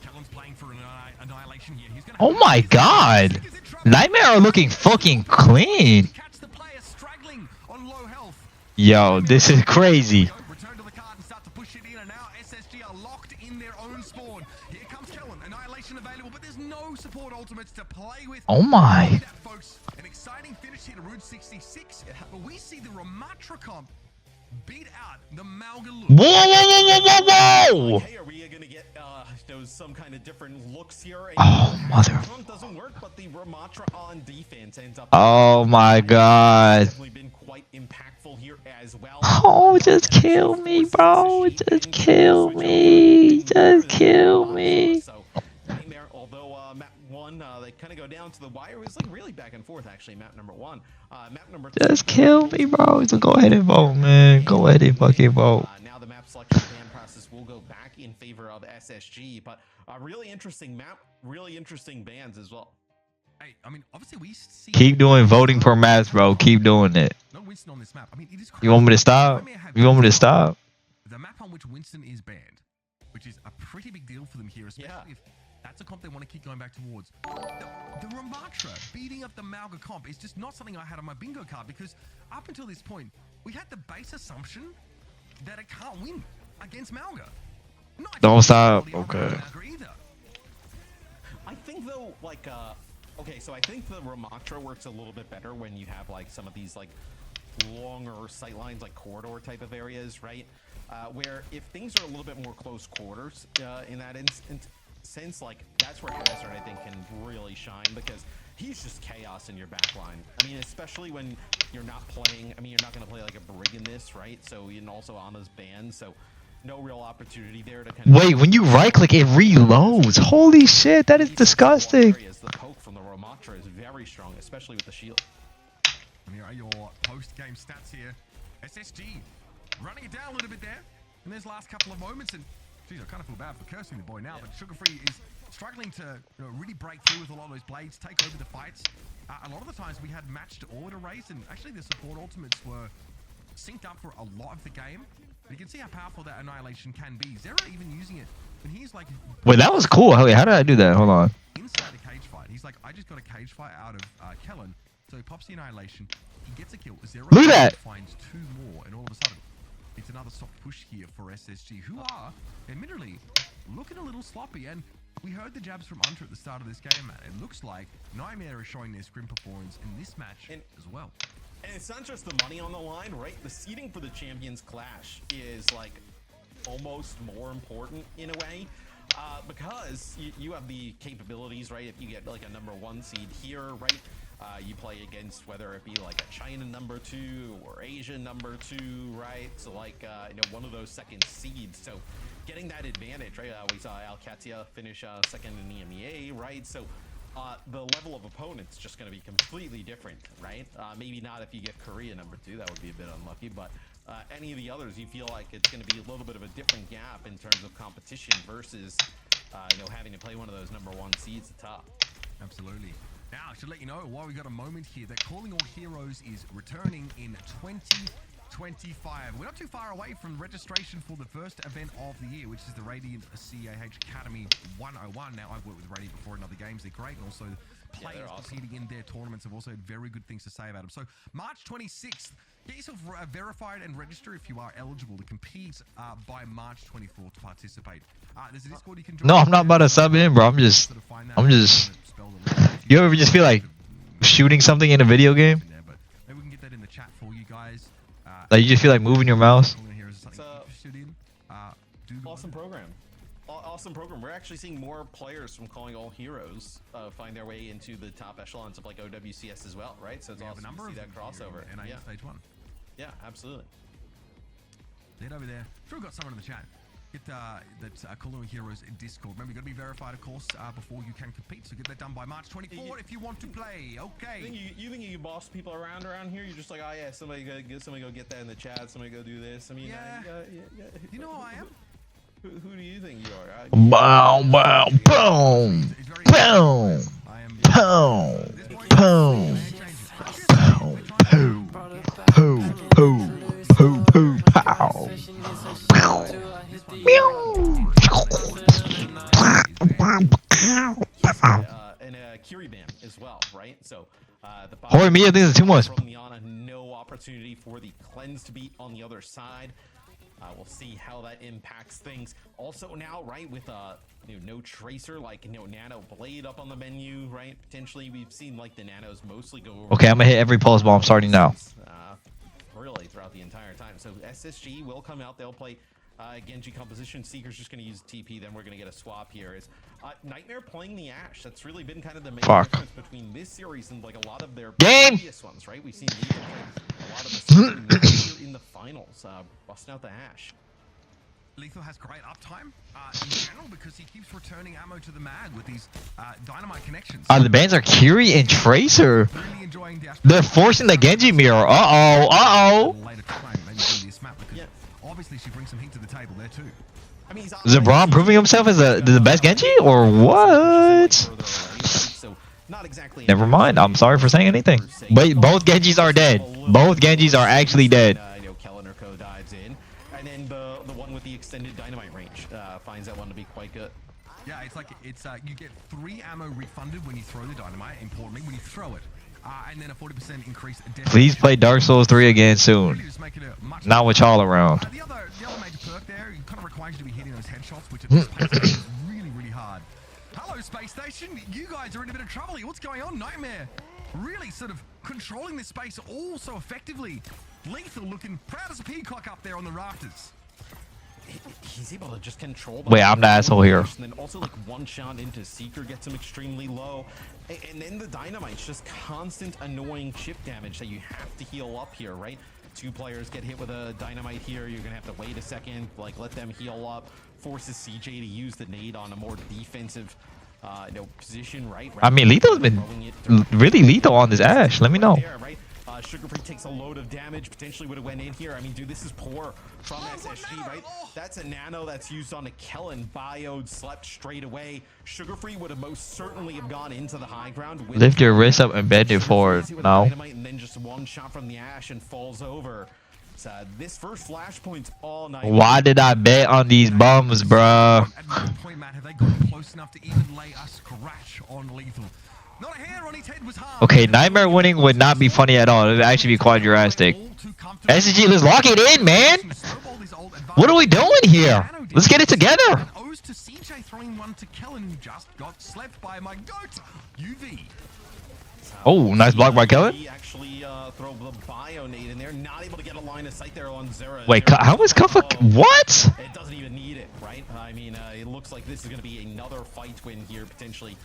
Talon's playing playing for an annihilation here. He's gonna Oh my god. Nightmare are looking fucking clean. catch the player struggling on low health. Yo, this is crazy. Return to the card and start to push it in, and now SSG are locked in their own spawn. Here comes Kellen. Annihilation available, but there's no support ultimates to play with. Oh my. That, folks, an exciting finish here to Route 66, but we see the Ramatra comp beat out the Mauga look. Whoa, whoa, whoa, whoa, whoa, whoa. Hey, are we gonna get some kind of different looks here? Oh, mother. Doesn't work, but the Ramatra on defense ends up. Oh my god. Definitely been quite impactful here as well. Oh, just kill me, bro. Just kill me. Just kill me. So, Nightmare, although map 1, they kind of go down to the wire. It was like really back and forth actually. Map number 1, map number 2. Just kill me, bro. So go ahead and vote, man. Go ahead and fucking vote. Now the map selection ban process will go back in favor of SSG, but a really interesting map, really interesting bans as well. Hey, I mean, obviously we see. Keep doing voting per maps, bro. Keep doing it. No Winston on this map. I mean, it is. You want me to stop? You want me to stop? The map on which Winston is banned, which is a pretty big deal for them here, especially if that's a comp they want to keep going back towards. The Ramatra beating up the Mauga comp is just not something I had on my bingo card, because up until this point, we had the base assumption that it can't win against Mauga. Don't stop. Okay. I think though, like, okay, so I think the Ramatra works a little bit better when you have like some of these like longer sightlines, like corridor type of areas, right? Where if things are a little bit more close quarters in that sense, like that's where Hazard I think can really shine, because he's just chaos in your backline. I mean, especially when you're not playing. I mean, you're not going to play like a Brig in this, right? So and also Anna's banned, so no real opportunity there to kind of. Wait, when you right click, it reloads. Holy shit, that is disgusting. The poke from the Ramatra is very strong, especially with the shield. And here are your post-game stats here. SSG running it down a little bit there in those last couple of moments, and geez, I kind of feel bad for cursing the boy now, but Sugar Free is struggling to really break through with a lot of those blades, take over the fights. A lot of the times we had matched order race, and actually the support ultimates were synced up for a lot of the game. But you can see how powerful that annihilation can be. Zera even using it, and he's like, Wait, that was cool. Wait, how did I do that? Hold on. inside a cage fight. He's like, I just got a cage fight out of Kellen, so he pops the annihilation. He gets a kill. Zera Look at that. finds 2 more, and all of a sudden, it's another soft push here for SSG, who are, admittedly, looking a little sloppy. And we heard the jabs from Unter at the start of this game, man. It looks like Nightmare is showing their scrim performance in this match as well. And it's not just the money on the line, right? The seeding for the Champions Clash is like almost more important in a way, because you have the capabilities, right? If you get like a #1 seed here, right? You play against whether it be like a China #2 or Asia #2, right? So like one of those second seeds. So getting that advantage, right? We saw Alcatia finish second in the EMEA, right? So the level of opponent's just going to be completely different, right? Maybe not if you get Korea #2, that would be a bit unlucky, but any of the others, you feel like it's going to be a little bit of a different gap in terms of competition versus having to play one of those #1 seeds at the top. Absolutely. Now, I should let you know, while we got a moment here, that Calling All Heroes is returning in 2025. We're not too far away from registration for the first event of the year, which is the Radiant CAH Academy 101. Now, I've worked with Radiant before in other games. They're great, and also players competing in their tournaments have also had very good things to say about them. So, March 26th, get yourself verified and register if you are eligible to compete by March 24th to participate. There's a Discord you can join. No, I'm not about to sub in, bro. I'm just. You ever just feel like shooting something in a video game? Maybe we can get that in the chat for you guys. Like you just feel like moving your mouse? Awesome program. Awesome program. We're actually seeing more players from Calling All Heroes find their way into the top echelons of like OWCS as well, right? So it's awesome to see that crossover. And stage 1. Yeah, absolutely. Head over there. Sure, we've got someone in the chat. Get that Calling All Heroes in Discord. Remember, you've got to be verified, of course, before you can compete. So get that done by March 24th if you want to play. Okay. You think you can boss people around here? You're just like, oh yeah, somebody go get that in the chat. Somebody go do this. I mean, yeah. You know who I am? Who do you think you are? Bow, bow, boom, boom, boom, boom, boom, boom, boom, boom, boom, pow. Meow. And a Curie Bam as well, right? So the Hori Mia, this is too much. from Liana, no opportunity for the cleanse to be on the other side. We'll see how that impacts things. Also now, right, with no tracer, like nano blade up on the menu, right? Potentially, we've seen like the nanos mostly go over. Okay, I'm gonna hit every pulse bomb starting now. Really throughout the entire time. So SSG will come out. They'll play Genji composition. Seeker's just going to use TP. Then we're going to get a swap here. Is Nightmare playing the Ashe? That's really been kind of the main difference between this series and like a lot of their previous ones, right? We've seen a lot of the in the finals, busting out the Ashe. Lethal has great uptime in general because he keeps returning ammo to the mag with these dynamite connections. The bans are Curie and Tracer. Really enjoying the They're forcing the Genji mirror. Uh-oh. Later trying maybe do this map because obviously she brings some heat to the table there too. I mean, Zabron proving himself as the best Genji or what? So not exactly. Never mind. I'm sorry for saying anything. But both Genjis are dead. Both Genjis are actually dead. Kellen or Co dives in, and then the one with the extended dynamite range finds that one to be quite good. Yeah, it's like you get 3 ammo refunded when you throw the dynamite. Importantly, when you throw it, and then a 40% increase. Please play Dark Souls 3 again soon. Not with y'all around. The other major perk there, it kind of requires you to be hitting those headshots, which at this pace is really, really hard. Hello, Space Station. You guys are in a bit of trouble here. What's going on, Nightmare? Really sort of controlling this space all so effectively. Lethal looking proud as a peacock up there on the rafters. He's able to just control. Wait, I'm the asshole here. And then also like one shot into Seeker gets him extremely low, and then the dynamite's just constant annoying chip damage that you have to heal up here, right? 2 players get hit with a dynamite here. You're gonna have to wait a second, like let them heal up. Forces CJ to use the nade on a more defensive, position, right? I mean, Lethal's been really lethal on this Ashe. Let me know. Sugar Free takes a load of damage, potentially would have went in here. I mean, dude, this is poor from SSG, right? That's a nano that's used on a Kellen. Bioed, slept straight away. Sugar Free would have most certainly have gone into the high ground. Lift your wrist up and bend it forward. No. And then just one shot from the Ashe and falls over. So this first flashpoint's all night. Why did I bet on these bums, bruh? At no point, Matt, have they gotten close enough to even lay a scratch on Lethal. Not a hair on his head was hard. Okay, Nightmare winning would not be funny at all. It would actually be quite drastic. SG, let's lock it in, man. What are we doing here? Let's get it together. O's to CJ throwing one to Kellen, who just got slept by my goat, UV. Oh, nice block by Kellen. He actually throw the bio nade in there, not able to get a line of sight there on Zera. Wait, how is Kuffa? What? It doesn't even need it, right? I mean, it looks like this is going to be another fight win here, potentially.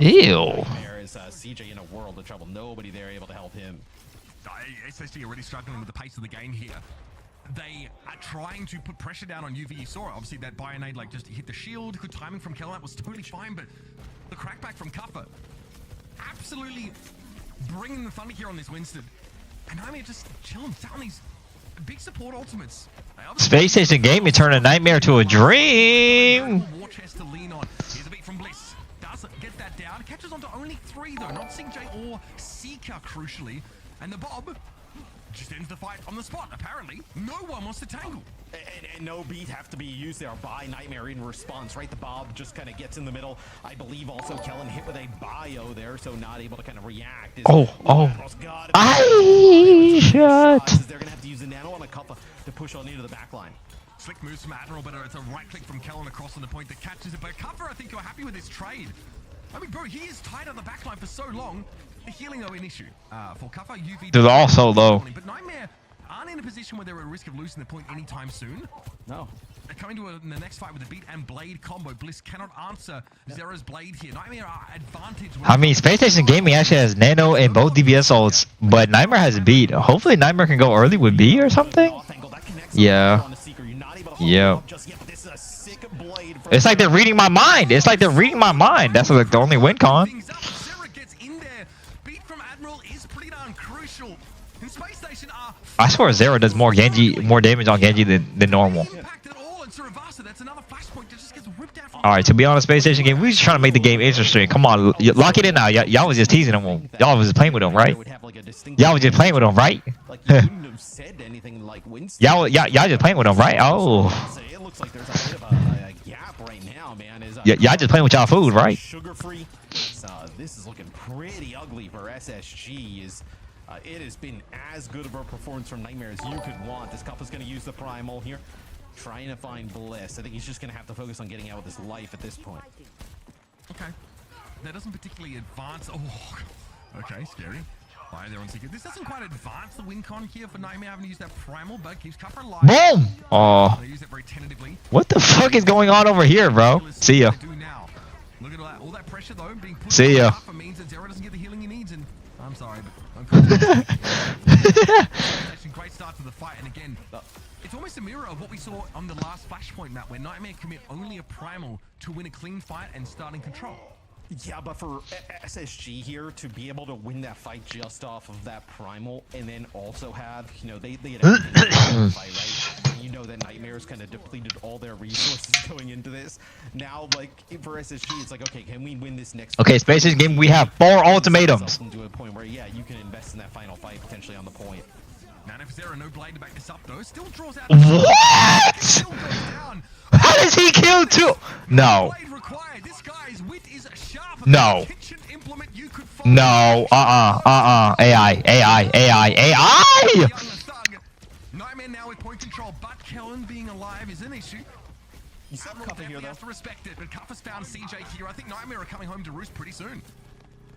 Ew. There is CJ in a world of trouble. Nobody there able to help him. SSG already struggling with the pace of the game here. They are trying to put pressure down on UV. You saw it. Obviously that Bionade like just hit the shield. Good timing from Kellen. That was totally fine, but the crackback from Kuffa absolutely bringing the thunder here on this Winston. And I mean, just chilling down these big support ultimates. Space Station Gaming turned a nightmare to a dream. War chest to lean on. Here's a beat from Bliss. Doesn't get that down. Catches onto only 3 though, not CJ or Seeker crucially. And the Bob just ends the fight on the spot. Apparently, no one wants to tangle. And no beat have to be used there by Nightmare in response, right? The Bob just kind of gets in the middle. I believe also Kellen hit with a bio there, so not able to kind of react. Oh. I shot. They're gonna have to use the nano on a Kuffa to push on into the back line. Slick moves from Admiral, but it's a right click from Kellen across on the point that catches it. But Kuffa, I think you're happy with this trade. I mean, bro, he is tied on the back line for so long. The healing, though, an issue. For Kuffa, UV... They're also low. But Nightmare aren't in a position where they're at risk of losing the point anytime soon. No. They're coming to the next fight with a beat and blade combo. Bliss cannot answer Zera's blade here. Nightmare are advantage. I mean, Space Station Gaming actually has Nano and both DBS ults, but Nightmare has beat. Hopefully Nightmare can go early with B or something. Yeah. Yeah. It's like they're reading my mind. It's like they're reading my mind. That's like the only win con. Zera gets in there. Beat from Admiral is pretty darn crucial. In Space Station are... I swear Zera does more damage on Genji than normal. Alright, to be honest, Space Station game, we just trying to make the game interesting. Come on, lock it in now. Y'all was just teasing him. Y'all was just playing with him, right? Y'all was just playing with him, right? Y'all just playing with him, right? Oh. It looks like there's a bit of a gap right now man, is Yeah, y'all just playing with y'all food, right? Sugar free. So this is looking pretty ugly for SSG. It has been as good of a performance from Nightmare as you could want. This Kappa's going to use the primal here, trying to find Bliss. I think he's just going to have to focus on getting out with his life at this point. Okay. That doesn't particularly advance. Oh, okay, scary. Fire there on Secret. This doesn't quite advance the win con here for Nightmare having to use that primal, but keeps Kappa alive. Boom! Oh, They use it very tentatively. what the fuck is going on over here, bro? See ya. Look at all that pressure though being put See ya. on Kappa means that Zero doesn't get the healing he needs, and I'm sorry, but great start to the fight, and again, it's almost a mirror of what we saw on the last Flashpoint map, where Nightmare commit only a primal to win a clean fight and starting control. Yeah, but for SSG here to be able to win that fight just off of that primal, and then also have, you know, they had a fight, right? And you know that Nightmare's kind of depleted all their resources going into this. Now, like for SSG, it's like, okay, can we win this next? Okay, Spaces game. We have 4 ultimatums. To a point where, yeah, you can invest in that final fight potentially on the point. Now, if Zero no blade to back this up though, still draws out. What? Still goes down. How does he kill 2? No. Blade required. This guy's wit is sharp. No. Kitchen implement you could find. No. AI. Young thug. Nightmare now with point control, but Kellen being alive is an issue. You saw Kappa here, though. Has to respect it, but Kappa's found CJ here. I think Nightmare are coming home to roost pretty soon.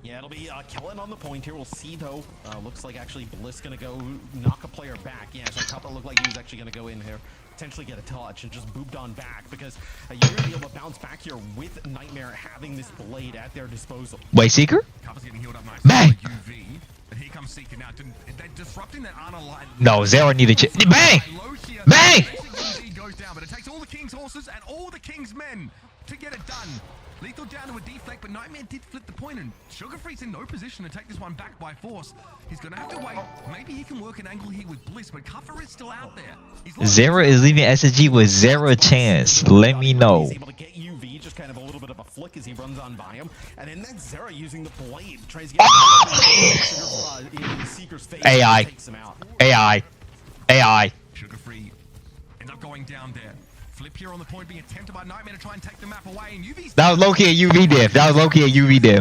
Yeah, it'll be Kellen on the point here. We'll see, though. Looks like actually Bliss going to go knock a player back. Yeah, so Kappa looked like he was actually going to go in here, potentially get a touch, and just booped on back, because you're going to be able to bounce back here with Nightmare having this blade at their disposal. Wait, Seeker? Kappa's getting healed up nice. Bang! UV. And here comes Seeker now. They're disrupting that Ana line. No, Zero needed bang! Bang! UV goes down, but it takes all the King's horses and all the King's men to get it done. Lethal down to a deflect, but Nightmare did flip the point, and Sugarfree's in no position to take this one back by force. He's going to have to wait. Maybe he can work an angle here with Bliss, but Kappa is still out there. Zero is leaving SSG with 0 chance. Let me know. He's able to get UV, just kind of a little bit of a flick as he runs on by him, and then that's Zero using the blade, tries to get in Seeker's face. AI. Takes him out. AI. Sugarfree ends up going down there. Flip here on the point being attempted by Nightmare to try and take the map away, and UV's That was low-key a UV div.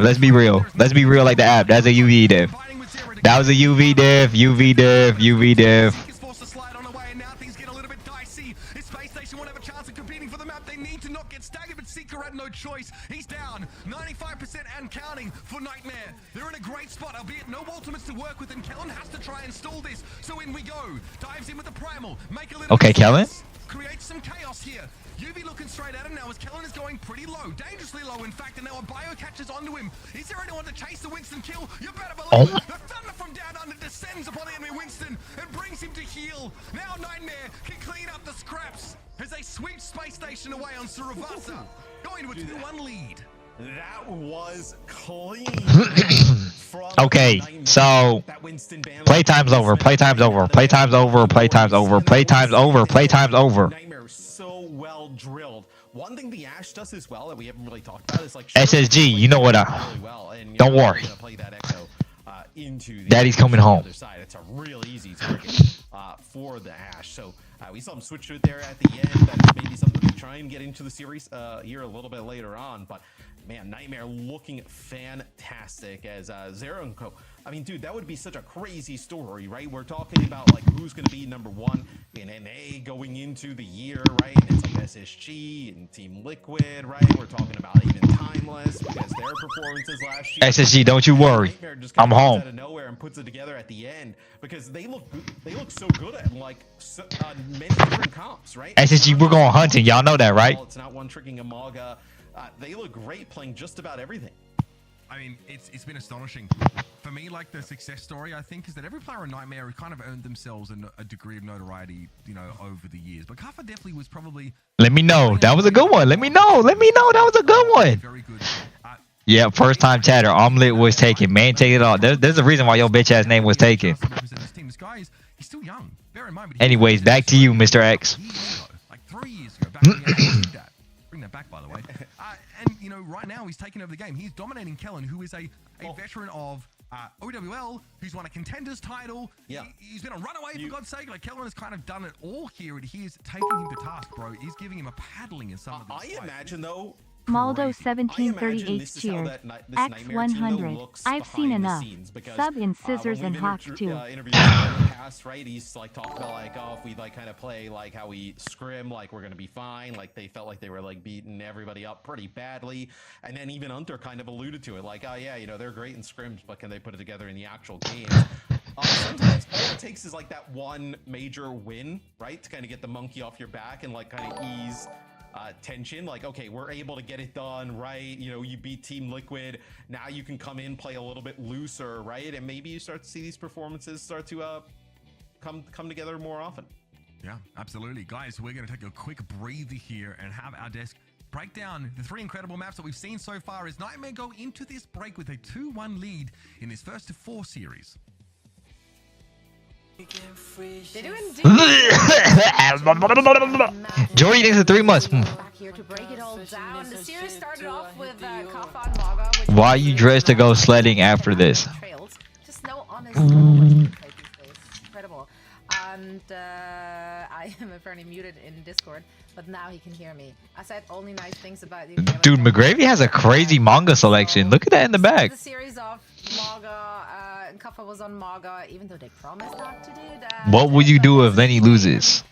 Let's be real. Let's be real like the app. That's a UV div. That was a UV div. Is forced to slide on away, and now things get a little bit dicey. If Space Station won't have a chance of competing for the map, they need to not get staggered, but Seeker had no choice. He's down 95% and counting for Nightmare. They're in a great spot, albeit no ultimates to work with, and Kellen has to try and stall this. So in we go. Dives in with the primal. Make a little Okay, Kellen. Creates some chaos here. UV looking straight at him now as Kellen is going pretty low, dangerously low in fact, and now a bio catches onto him. Is there anyone to chase the Winston kill? You better believe it. The thunder from down under descends upon the enemy Winston and brings him to heal. Now Nightmare can clean up the scraps as they sweep Space Station away on Suravasa, going to a 2-1 lead. That was clean. Okay, so playtime's over. Nightmare is so well drilled. One thing the Ash does as well that we haven't really talked about is like SSG, you know what? really well, and Don't worry. play that echo into the Daddy's coming home. other side. It's a real easy target for the Ash. So we saw him switch to it there at the end. That's maybe something to try and get into the series here a little bit later on. But man, Nightmare looking fantastic as Zero and Co. I mean, dude, that would be such a crazy story, right? We're talking about like who's going to be #1 in NA going into the year, right? And it's like SSG and Team Liquid, right? We're talking about even Timeless because their performances last year. SSG, don't you worry. I'm home. Out of nowhere and puts it together at the end because they look so good at like many different comps, right? SSG, we're going hunting. Y'all know that, right? It's not one tricking a mauga. They look great playing just about everything. I mean, it's been astonishing. For me, like the success story, I think, is that every player in Nightmare has kind of earned themselves a degree of notoriety, you know, over the years. But Kappa definitely was probably... Let me know. That was a good one. Let me know. That was a good one. Very good. Yeah, first time chatter. Omelet was taken. Man, take it all. There's a reason why your bitch ass name was taken. This guy is he's still young. Bear in mind. Anyways, back to you, Mr. X. Like 3 years ago. Back in the Bring that back, by the way. And, you know, right now he's taking over the game. He's dominating Kellen, who is a veteran of OWL, who's won a Contenders title. Yeah. He's been a runaway, for God's sake. Like, Kellen has kind of done it all here, and he's taking him to task, bro. He's giving him a paddling in some of these I imagine, though, Maldo I imagine 1738 this is how cheers. that this Nightmare team, though, X100. looks I've seen behind the enough. scenes, because, Sub in Scissors when and we've Hawk too. interviewed him in the past, right? He's like talked about like, oh, if we like kind of play like how we scrim, like we're gonna be fine. Like they felt like they were like beating everybody up pretty badly, and then even Hunter kind of alluded to it, like, oh yeah, you know, they're great in scrims, but can they put it together in the actual games? Sometimes all it takes is like that one major win, right, to kind of get the monkey off your back and like kind of ease tension. Like, okay, we're able to get it done, right? You know, you beat Team Liquid, now you can come in, play a little bit looser, right? And maybe you start to see these performances start to come together more often. Yeah, absolutely. Guys, we're going to take a quick breather here and have our desk break down the 3 incredible maps that we've seen so far as Nightmare go into this break with a 2-1 lead in this first of 4 series. They do indeed. Joey thinks in 3 months. Back here to break it all down. The series started off with Kappa and Mauga, which Why you dressed to go sledding after this? trails. Just no honest taking place. Incredible. And I am apparently muted in Discord, but now he can hear me. I said only nice things about you. Dude, McGravy has a crazy manga selection. Look at that in the back. The series of Mauga, Kappa was on Mauga, even though they promised not to do that. What would you do if Lenny loses?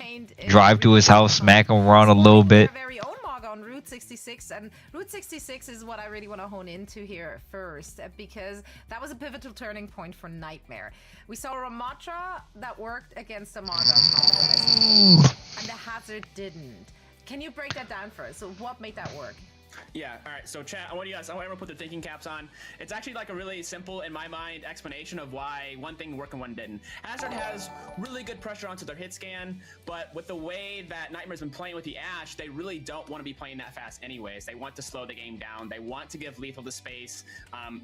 Drive to his house, smack him around a little bit. Their very own Mauga on Route 66, and Route 66 is what I really want to hone into here first, because that was a pivotal turning point for Nightmare. We saw Ramatra that worked against the Mauga, and the Hazard didn't. Can you break that down for us? So what made that work? Yeah, all right, so chat, I want everyone to put their thinking caps on. It's actually like a really simple, in my mind, explanation of why one thing worked and one didn't. Hazard has really good pressure onto their hit scan, but with the way that Nightmare's been playing with the Ash, they really don't want to be playing that fast anyways. They want to slow the game down. They want to give Lethal the space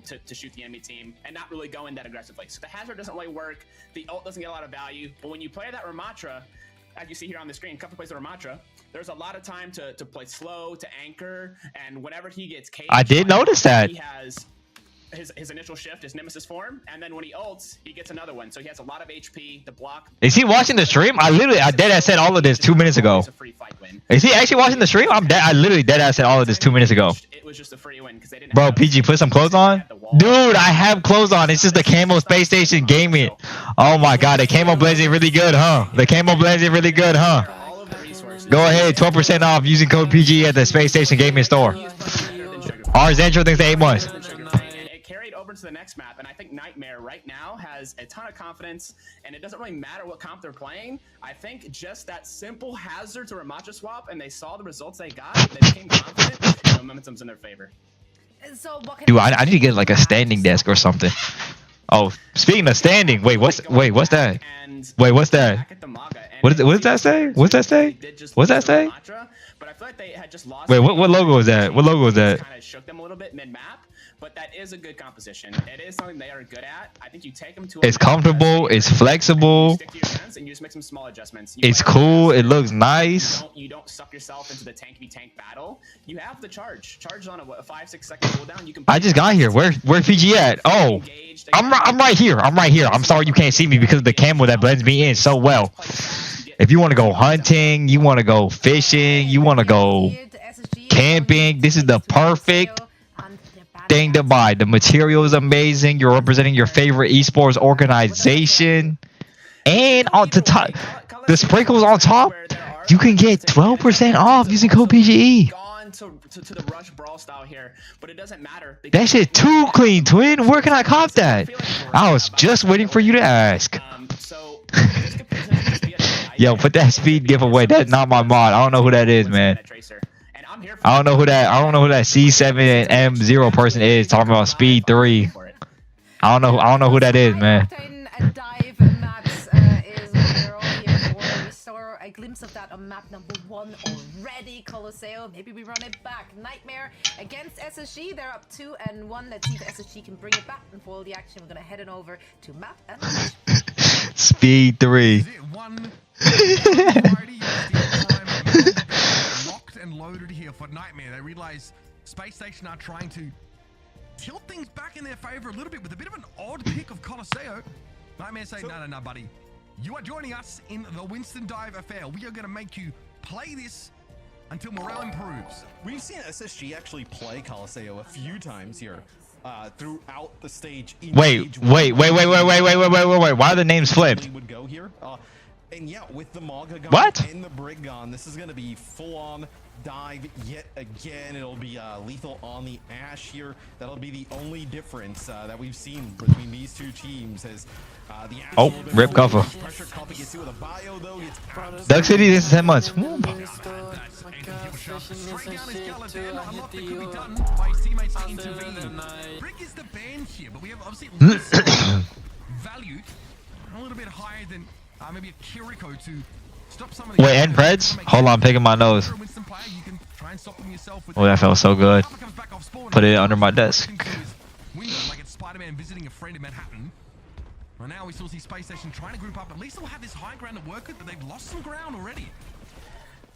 to shoot the enemy team and not really go in that aggressively. So the Hazard doesn't really work, the ult doesn't get a lot of value, but when you play that Ramatra, as you see here on the screen, Kappa plays the Ramatra, there's a lot of time to play slow, to anchor, and whenever he gets caged, I did notice that. He has his initial shift, his Nemesis form, and then when he ults, he gets another one. So he has a lot of HP, the block. Is he watching the stream? I dead-ass said all of this 2 minutes ago. Is he actually watching the stream? I literally dead-ass said all of this 2 minutes ago. It was just a free win because they didn't. Bro, PG, put some clothes on. Dude, I have clothes on. It's just the camo space station gaming. Oh my god, the camo blazing really good, huh? The camo blazing really good, huh? Go ahead, 12% off using code PG at the space station gaming store. Ours intro thanks to 8 months. Over to the next map, and I think Nightmare right now has a ton of confidence, and it doesn't really matter what comp they're playing. I think just that simple Hazard to Ramatra swap, and they saw the results they got, they became confident, and momentum's in their favor. So Dude, I need to get like a standing desk or something. Oh, speaking of standing, what's that? Wait, what's that? What does that say? What's that say? What's that say? But I feel like they had just lost. Wait, what logo is that? What logo is that? Kind of shook them a little bit mid-map, but that is a good composition. It is something they are good at. I think you take them to. It's comfortable. It's flexible. Stick to your guns and you just make some small adjustments. It's cool. It looks nice. You don't suck yourself into the tank v tank battle. You have the charge. Charge on a 5-6 second cooldown. You can. I just got here. Where's PG at? Oh, I'm right here. I'm right here. I'm sorry you can't see me because of the camo that blends me in so well. If you want to go hunting, you want to go fishing, you want to go camping, this is the perfect thing to buy. The material is amazing. You're representing your favorite esports organization. And on the top, the sprinkles on top, you can get 12% off using code PGE. To the rush brawl style here, but it doesn't matter. That shit too clean, twin. Where can I cop that? I was just waiting for you to ask. Yo, put that speed giveaway. That's not my mod. I don't know who that is, man. I don't know who that C7M0 person is talking about speed 3. I don't know who that is, man. A glimpse of that on map number 1 already. Colosseo, maybe we run it back. Nightmare against SSG. They're up 2-1. Let's see if SSG can bring it back and foil the action. We're gonna head it over to map and speed 3. Locked and loaded here for Nightmare. They realize Space Station are trying to tilt things back in their favor a little bit with a bit of an odd pick of Colosseo. Nightmare say, no, buddy. You are joining us in the Winston Dive affair. We are going to make you play this until morale improves. We've seen SSG actually play Colosseo a few times here throughout the stage. Wait. Why are the names flipped? Would go here. And yeah, with the mauga gun What? and the brig gun, this is going to be full-on dive yet again. It'll be lethal on the Ash here. That'll be the only difference that we've seen between these two teams. As the Ash Oh, rip Kuffa. pressure Kuffa gets hit with a bio though. It's Duck City, this is 10 months. Woo. Straight down his gullet there. Not a lot that could be done by his teammates to intervene. Brick is the band here, but we have obviously valued a little bit higher than maybe a Kiriko to stop some of the. Wait, and Preds? Hold on, picking my nose. Oh, that felt so good. Put it under my desk. Like it's Spider-Man visiting a friend in Manhattan. Well, now we still see Space Station trying to group up. At least they'll have this high ground to work with, but they've lost some ground already.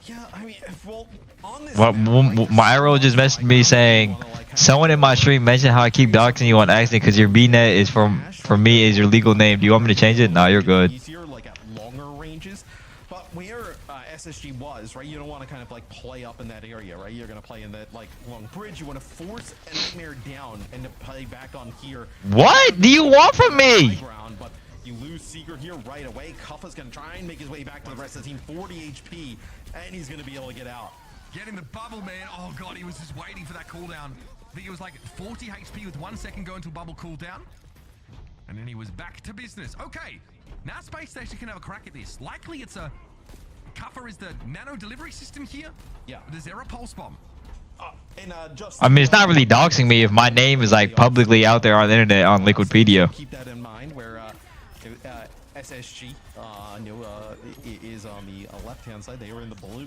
Yeah, I mean, well, on this. Well, Myro just messaged me saying, someone in my stream mentioned how I keep doxing you on accident because your BNet is for me is your legal name. Do you want me to change it? Nah, you're good. Easier, like at longer ranges, but where SSG was, right? You don't want to kind of like play up in that area, right? You're gonna play in that like long bridge. You want to force a Nightmare down and to play back on here. What do you want from me? Ground, but you lose Seeker here right away. Kuffa's gonna try and make his way back to the rest of the team. 40 HP, and he's gonna be able to get out. Get in the bubble, man. Oh god, he was just waiting for that cooldown. I think it was like 40 HP with 1 second going to bubble cooldown. And then he was back to business. Okay, now Space Station can have a crack at this. Likely it's a... Kuffa is the nano delivery system here. Yeah. The Zera pulse bomb. Just I mean, it's not really doxing me if my name is like publicly out there on the internet on Liquipedia. Keep that in mind where SSG is on the left-hand side. They were in the blue.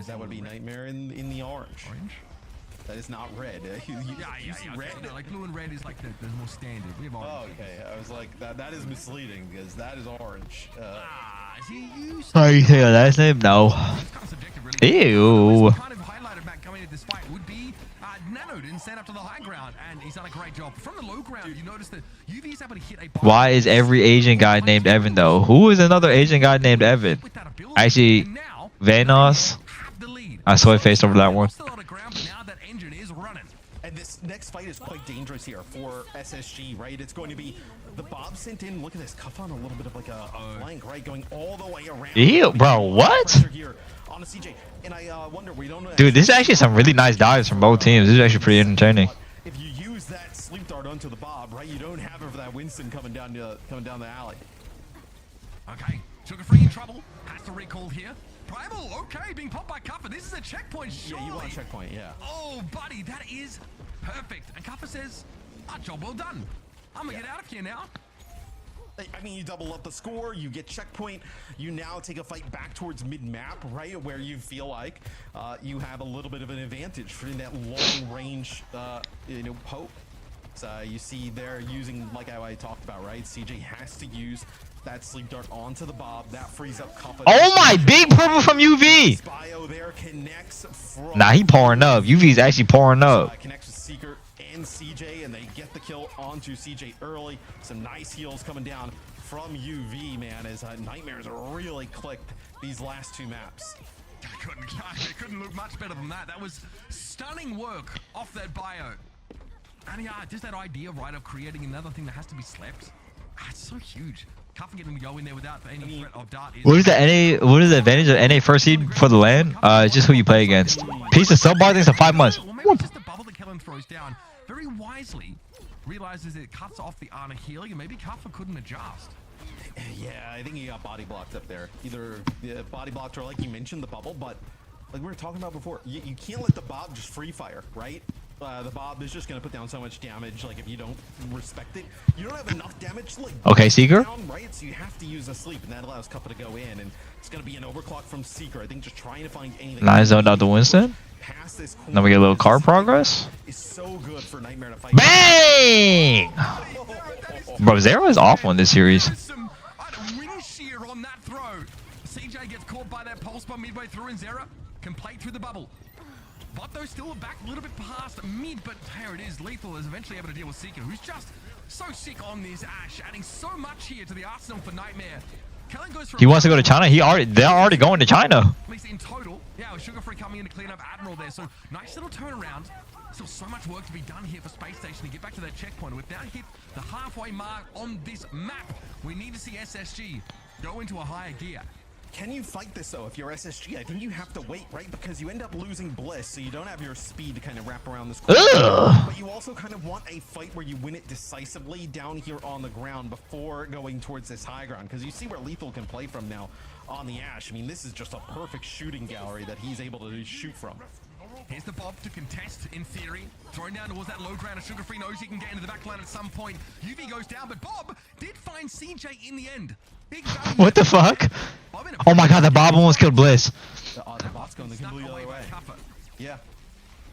That would be Nightmare in the orange. That is not red. You see red? No, like blue and red is like the more standard. We have orange. Oh, okay. I was like, that is misleading because that is orange. Oh, you say your last name? No. Ew. Kind of highlighted Matt coming into this fight would be Nano didn't stand up to the high ground, and he's done a great job. From the low ground, you notice that UV is able to hit a. Why is every Asian guy named Evan though? Who is another Asian guy named Evan? Actually, Vanos. I soy faced over that one. And this next fight is quite dangerous here for SSG, right? It's going to be the Bob sent in. Look at this, Kuffa on a little bit of like a flank, right? Going all the way around. Ew, bro, what? Here on a CJ. And I wonder, we don't know. Dude, this is actually some really nice dives from both teams. This is actually pretty entertaining. If you use that sleep dart onto the Bob, right? You don't have it for that Winston coming down the alley. Okay, Sugar Free in trouble. Has to recall here. Primal, okay, being popped by Kuffa. This is a checkpoint, surely. Yeah, you want a checkpoint, yeah. Oh, buddy, that is perfect. And Kuffa says, job well done. I'm gonna get out of here now. I mean, you double up the score, you get checkpoint, you now take a fight back towards mid-map, right, where you feel like you have a little bit of an advantage for that long-range, poke. So you see they're using, like I talked about, right? CJ has to use that sleep dart onto the Bob. That frees up Kuffa. Oh my, big purple from UV! Bio there connects from Nah, he pouring up. UV's actually pouring up. Connects with Seeker and CJ, and they get the kill onto CJ early. Some nice heals coming down from UV, man, as Nightmares really clicked these last two maps. It couldn't look much better than that. That was stunning work off that bio. And yeah, just that idea, right, of creating another thing that has to be slept. It's so huge. Kuffa getting to go in there without any threat of dart. What is the advantage of NA first seed for the LAN? It's just who you play against. Piece of sub bar things for 5 months. Or maybe just the bubble that Kellen throws down very wisely realizes it cuts off the Ana healing, and maybe Kuffa couldn't adjust. Yeah, I think he got body blocked up there. Either the body blocked or, like you mentioned, the bubble, but like we were talking about before, you can't let the Bob just free fire, right? The Bob is just going to put down so much damage, like if you don't respect it. You don't have enough damage to, like, okay, Seeker? down, right? So you have to use a sleep, and that allows Kuffa to go in, and it's going to be an overclock from Seeker. I think just trying to find anything. Nice zoned out to Winston. Then we get a little car progress. Is so good for Nightmare to fight. Bang! Bro, Zero is awful in this series. Some wind shear on that throw. CJ gets caught by that pulse bomb midway through, and Zera can play through the bubble. Vato still back a little bit past mid, but here it is. Lethal is eventually able to deal with Seeker, who's just so sick on this Ash, adding so much here to the arsenal for Nightmare. Kellen goes for He wants to go to China. They're already going to China. At least in total. Yeah, with Sugar Free coming in to clean up Admiral there. So nice little turnaround. Still so much work to be done here for Space Station to get back to that checkpoint. We've now hit the halfway mark on this map. We need to see SSG go into a higher gear. Can you fight this though if you're SSG? I think you have to wait, right? Because you end up losing Bliss, so you don't have your speed to kind of wrap around this corner. But you also kind of want a fight where you win it decisively down here on the ground before going towards this high ground. Because you see where Lethal can play from now on the Ash. I mean, this is just a perfect shooting gallery that he's able to shoot from. Here's the Bob to contest, in theory. Thrown down towards that low ground, and Sugar Free knows he can get into the back line at some point. UV goes down, but Bob did find CJ in the end. Big value. What the fuck? Oh my god, the Bob almost killed Bliss. The bot's going the completely other way. Yeah.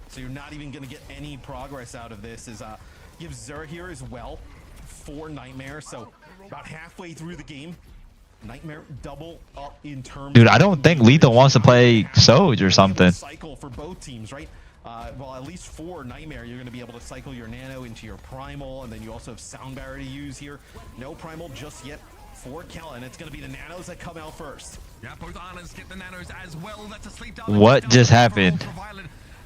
So you're not even going to get any progress out of this. You have Zera here as well for Nightmare. So about halfway through the game, Nightmare double up in terms. Dude, I don't think Lethal wants to play Soj or something. Cycle for both teams, right? Well, at least for Nightmare, you're going to be able to cycle your Nano into your Primal, and then you also have Sound Barrier to use here. No Primal just yet for Kellen. It's going to be the Nanos that come out first. Yeah, both Arnas get the Nanos as well. That's a sleep dart. What just happened?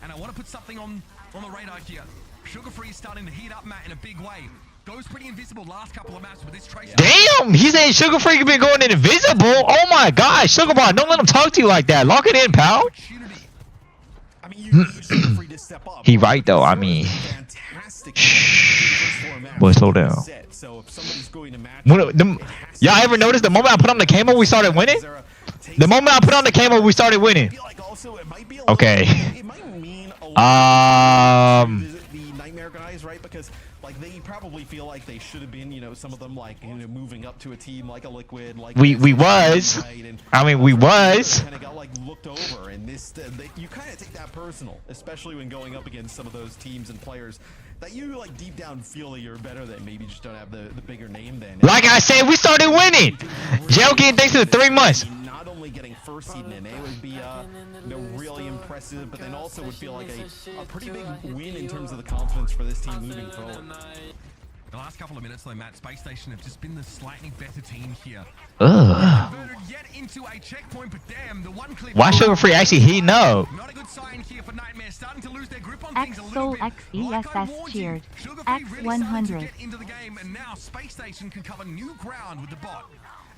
And I want to put something on the radar here. Sugar Free is starting to heat up, Matt, in a big way. Goes pretty invisible last couple of maps with this trace. Damn, he's saying Sugar Free can be going invisible. Oh my gosh, Sugar Boy, don't let him talk to you like that. Lock it in, pal. I mean, you need Sugar Free to step up. He right though. I mean, boy, slow down. So if somebody's going to match, y'all ever notice the moment I put on the camo, we started winning? The moment I put on the camo, we started winning. Okay. The Nightmare guys, right? Because like they probably feel like they should have been, you know, some of them like, you know, moving up to a team like a Liquid, like we was. I mean, we was. Kind of got like looked over, and this you kind of take that personal, especially when going up against some of those teams and players that you like deep down feel that you're better than, maybe just don't have the bigger name then. Like I said, we started winning. Jail getting thanks to the 3 months. Not only getting first seed in NA would be you know, really impressive, but then also would feel like a pretty big win in terms of the confidence for this team moving forward. The last couple of minutes though, Matt, Space Station have just been the slightly better team here. Yet into a checkpoint, but damn, the one clip. Why Sugar Free actually heating up? Not a good sign here for Nightmare, starting to lose their grip on things a little bit. XSolXESS cheered. X100. Get into the game, and now Space Station can cover new ground with the bot.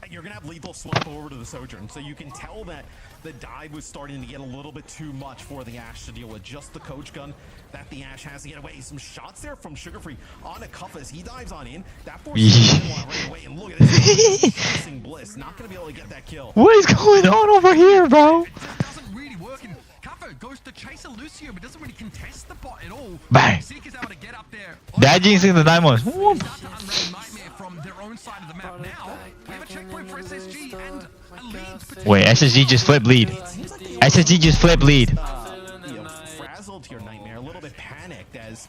And you're gonna have Lethal swap over to the Sojourn, so you can tell that the dive was starting to get a little bit too much for the Ash to deal with. Just the coach gun that the Ash has to get away. Some shots there from Sugar Free on a cuff as he dives on in. That forces him right away, and look at this. Chasing Bliss, not gonna be able to get that kill. What is going on over here, bro? It doesn't really work, and Cuffo goes to chase a Lucio, but doesn't really contest the bot at all. Bang. Seeker's able to get up there. That jinxing the 9 months. Start to unravel Nightmare from their own side of the map. Now we have a checkpoint for SSG and a lead. Wait, SSG just flipped lead. SSG just flipped lead. You know, frazzled here, Nightmare, a little bit panicked as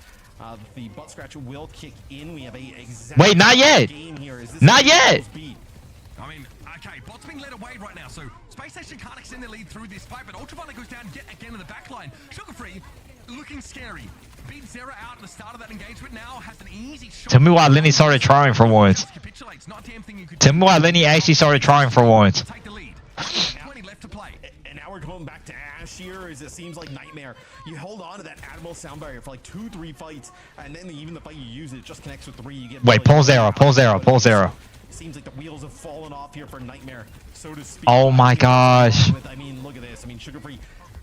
the butt scratcher will kick in. We have a exact Wait, not yet. game here. Is this Not yet. I mean, okay, bot's being led away right now, so Space Station can't extend their lead through this fight, but Ultraviolet goes down yet again in the back line. Sugar Free looking scary. Beat Zera out at the start of that engagement, now has an easy shot. Tell me why Lenny started trying for once. Capitulates, not a damn thing you could Tell me why Lenny actually started trying for once. take the lead. 20 left to play. And now we're going back to Ash here, as it seems like Nightmare. You hold on to that Admiral sound barrier for like 2-3 fights, and then even the fight you use, it just connects with 3. You get Wait, pull Zera, pull Zera, pull Zera. Seems like the wheels have fallen off here for Nightmare, so to speak. Oh my gosh. I mean, look at this. I mean, Sugar Free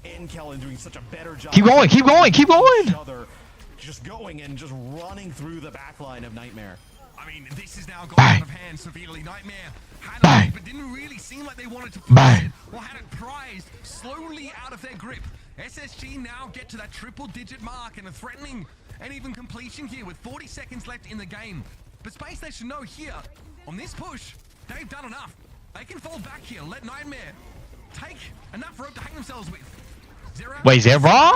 and Kellen doing such a better job. Keep going, keep going, keep going. Just going and just running through the back line of Nightmare. I mean, this is now gone out of hand severely. Nightmare had a lead, but didn't really seem like they wanted to push it, or had it prized slowly out of their grip. SSG now get to that triple-digit mark and are threatening an even completion here with 40 seconds left in the game. But Space Station know here, on this push, they've done enough. They can fall back here, let Nightmare take enough rope to hang themselves with. Zero. Wait, Zera?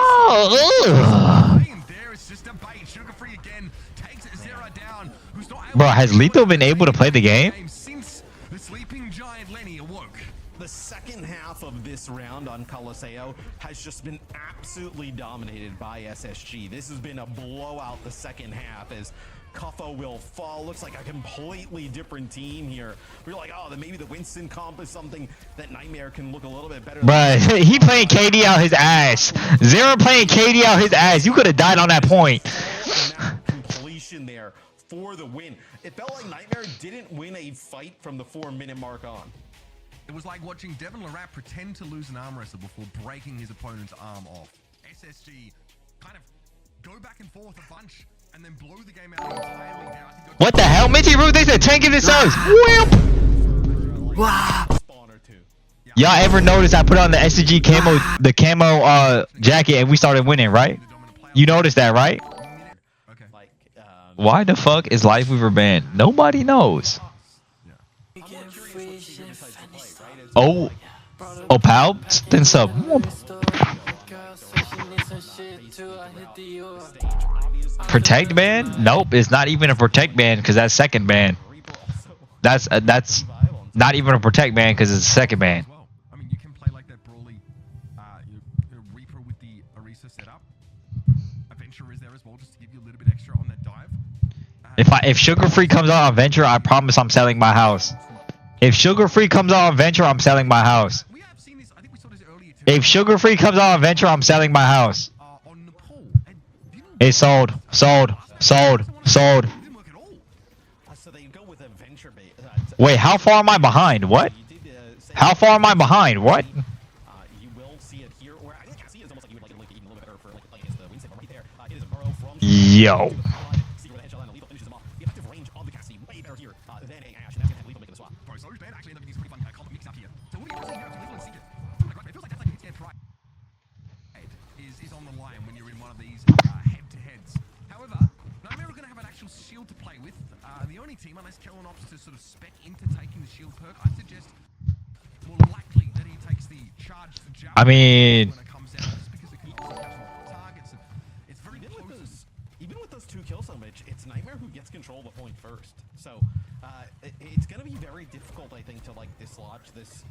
And there is just a bait. Sugar Free again takes Zera down. Who's not able Bro, has Lethal been able to play the game? since the sleeping giant Lenny awoke. The second half of this round on Colosseo has just been absolutely dominated by SSG. This has been a blowout the second half as Kuffa will fall. Looks like a completely different team here. We're like, oh, then maybe the Winston comp is something that Nightmare can look a little bit better. But he playing KD out his ass. Zero playing KD out his ass. You could have died on that point. Completion there for the win. It felt like Nightmare didn't win a fight from the 4-minute mark on. It was like watching Devin Larat pretend to lose an arm wrestle before breaking his opponent's arm off. SSG kind of go back and forth a bunch and then blow the game out entirely down. What the hell? Minty Root, they said tanking themselves. Y'all ever notice I put on the SSG camo, the camo jacket, and we started winning, right? You noticed that, right? Why the fuck is Life Weaver banned? Nobody knows. Oh, pal, then sub. Protect ban? Nope, it's not even a protect ban because that's second ban. That's not even a protect ban because it's a second ban. I mean, you can play like that Brawly, Reaper with the Orisa setup. Adventure is there as well, just to give you a little bit extra on that dive. If Sugar Free comes out on Venture, I promise I'm selling my house. If Sugar Free comes out on Venture, I'm selling my house. We have seen this. I think we saw this earlier too. If Sugar Free comes out on Venture, I'm selling my house. On Nepal. It's sold. Wait, how far am I behind? What? How far am I behind? What? You will see it here, where I think I see it's almost like you would like it even a little bit better for like against the Winston right there. It is a burrow from Yo. see where the headshot and the lethal finishes him off. The effective range of the Cassie way better here than a Ash, and that's gonna have lethal making the swap. Bro, so bad actually ended up being pretty fun comp mix up here. So what do you see here? Lethal and Secret. It feels like that's like hit scan pride is on the line when you're in one of these head-to-heads. However, Nightmare are going to have an actual shield to play with. The only team, unless Kellen opts to sort of spec into taking the shield perk, I suggest more likely that he takes the charge to jab. I mean, When it comes down, just because it can also catch multiple targets. And it's very close. Even with those 2 kills on Mitch, it's Nightmare who gets control of the point first. So it's going to be very difficult, I think, to like dislodge this